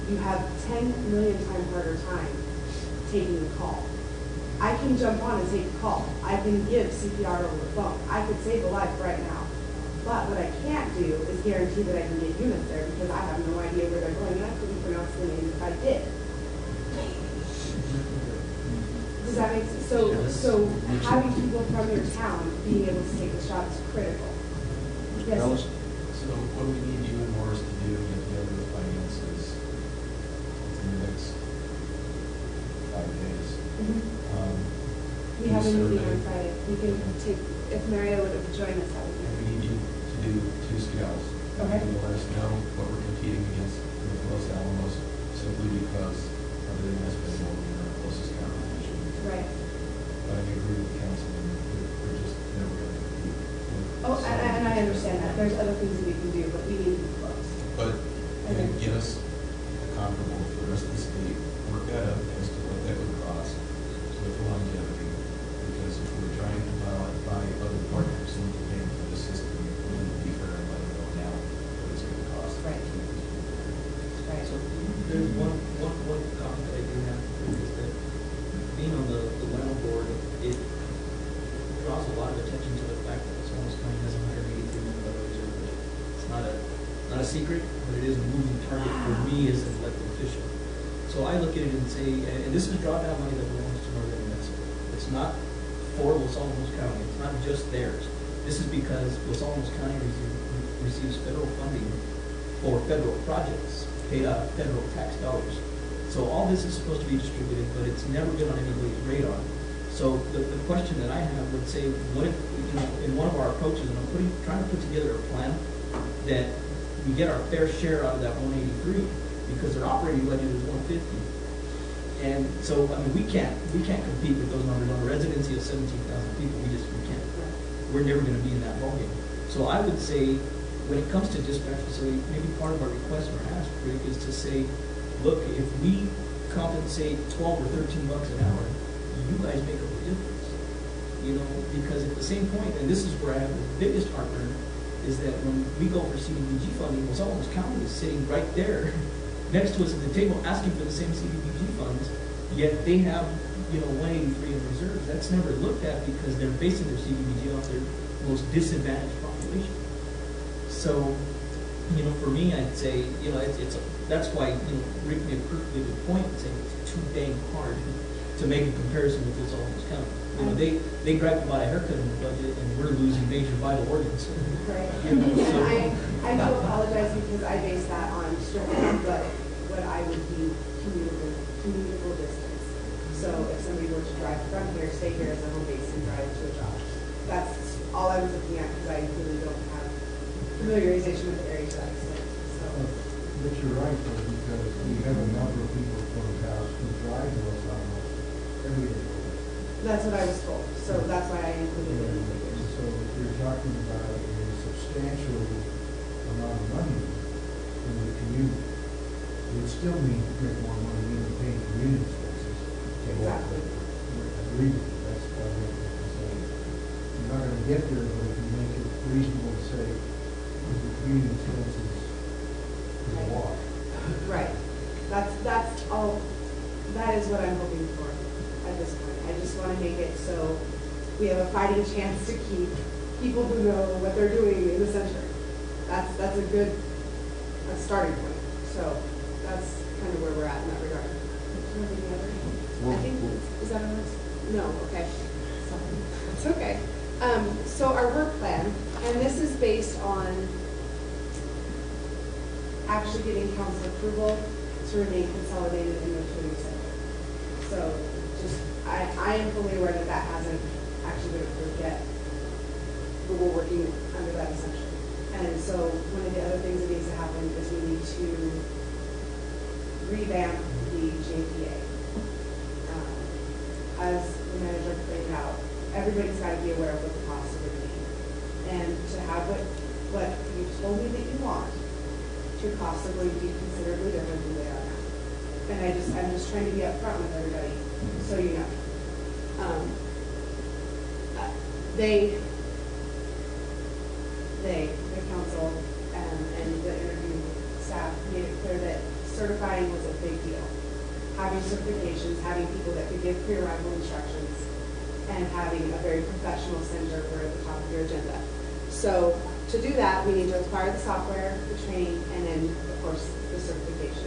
you have 10 million times harder time taking the call. I can jump on and take the call. I can give CPR over the phone. I could save a life right now. But what I can't do is guarantee that I can get units there because I have no idea where they're going and I couldn't pronounce the name if I did. Does that make sense? So having people from your town being able to take the shot is critical. Yes. So what do we need you and Morris to do to get together the finances in the next 5 days? We have a meeting on Friday. We can take, if Mario would have joined us, that would be. We need you to do 2 scales. Okay. You let us know what we're competing against with Los Alamos, simply because everything has been moving in our closest competition. Right. But I agree with the councilman, we're just never going to compete. Oh, and I understand that. There's other things that we can do, but we need to be close. But get us comparable for the rest of the state, work that out as to what that would cost with longevity. Because if we're trying to buy other partners into paying for the system, we need to be fair and let them know now what it's going to cost. Right. Right. So there's one comment that I do have is that being on the rental board, it draws a lot of attention to the fact that Snohomish County has $183 million reserve budget. It's not a secret, but it is a moving target for me as an elected official. So I look at it and say, and this is drawdown money that belongs to Northern New Mexico. It's not for Los Alamos County. It's not just theirs. This is because Los Alamos County receives federal funding for federal projects paid out of federal tax dollars. So all this is supposed to be distributed, but it's never been on anybody's radar. So the question that I have would say, what if, in one of our approaches, and I'm trying to put together a plan that we get our fair share out of that 183 because their operating budget is 150. And so, I mean, we can't compete with those numbers on a residency of 17,000 people. We can't. We're never going to be in that ballgame. So I would say, when it comes to dispatch facility, maybe part of our request or ask, Rick, is to say, look, if we compensate 12 or 13 bucks an hour, you guys make a big difference. Because at the same point, and this is where I have the biggest heartburn, is that when we go for CDBG funding, Los Alamos County is sitting right there next to us at the table asking for the same CDBG funds, yet they have, 183 in reserves. That's never looked at because they're basing their CDBG off their most disadvantaged population. So, for me, I'd say, that's why, Rick made a perfectly good point saying it's too dang hard to make a comparison with Los Alamos County. They gripe about a haircut in the budget and we're losing major vital organs. Right. I do apologize because I base that on strictly what I would be commutable distance. So if somebody were to drive from here, stay here as a home base and drive to a job. That's all I was looking at because I really don't have familiarization with the area that I live. So. But you're right though, because we have a number of people from Taos who drive to Los Alamos every day. That's what I was told. So that's why I included it in the figures. So if you're talking about a substantial amount of money in the community, it would still mean to make more money even paying community expenses. Exactly. I agree with you. That's what I'm saying. You're not going to get there, but if you make it reasonable to say the community expenses is a walk. Right. That's all. That is what I'm hoping for at this point. I just want to make it so we have a fighting chance to keep people who know what they're doing in the center. That's a good starting point. So that's kind of where we're at in that regard. I think, is that enough? No, okay. It's okay. So our work plan, and this is based on actually getting council approval to remain consolidated in the community center. So just, I am fully aware that that hasn't actually been approved yet, but we're working under that assumption. And so one of the other things that needs to happen is we need to revamp the JPA. As the manager pointed out, everybody's got to be aware of what the costs are going to be. And to have what you told me that you want, your costs are going to be considerably different than they are now. And I'm just trying to be upfront with everybody, so you know. The council and the interview staff made it clear that certifying was a big deal. Having certifications, having people that could give pre-arrival instructions, and having a very professional center were at the top of your agenda. So to do that, we need to acquire the software, the training, and then, of course, the certification.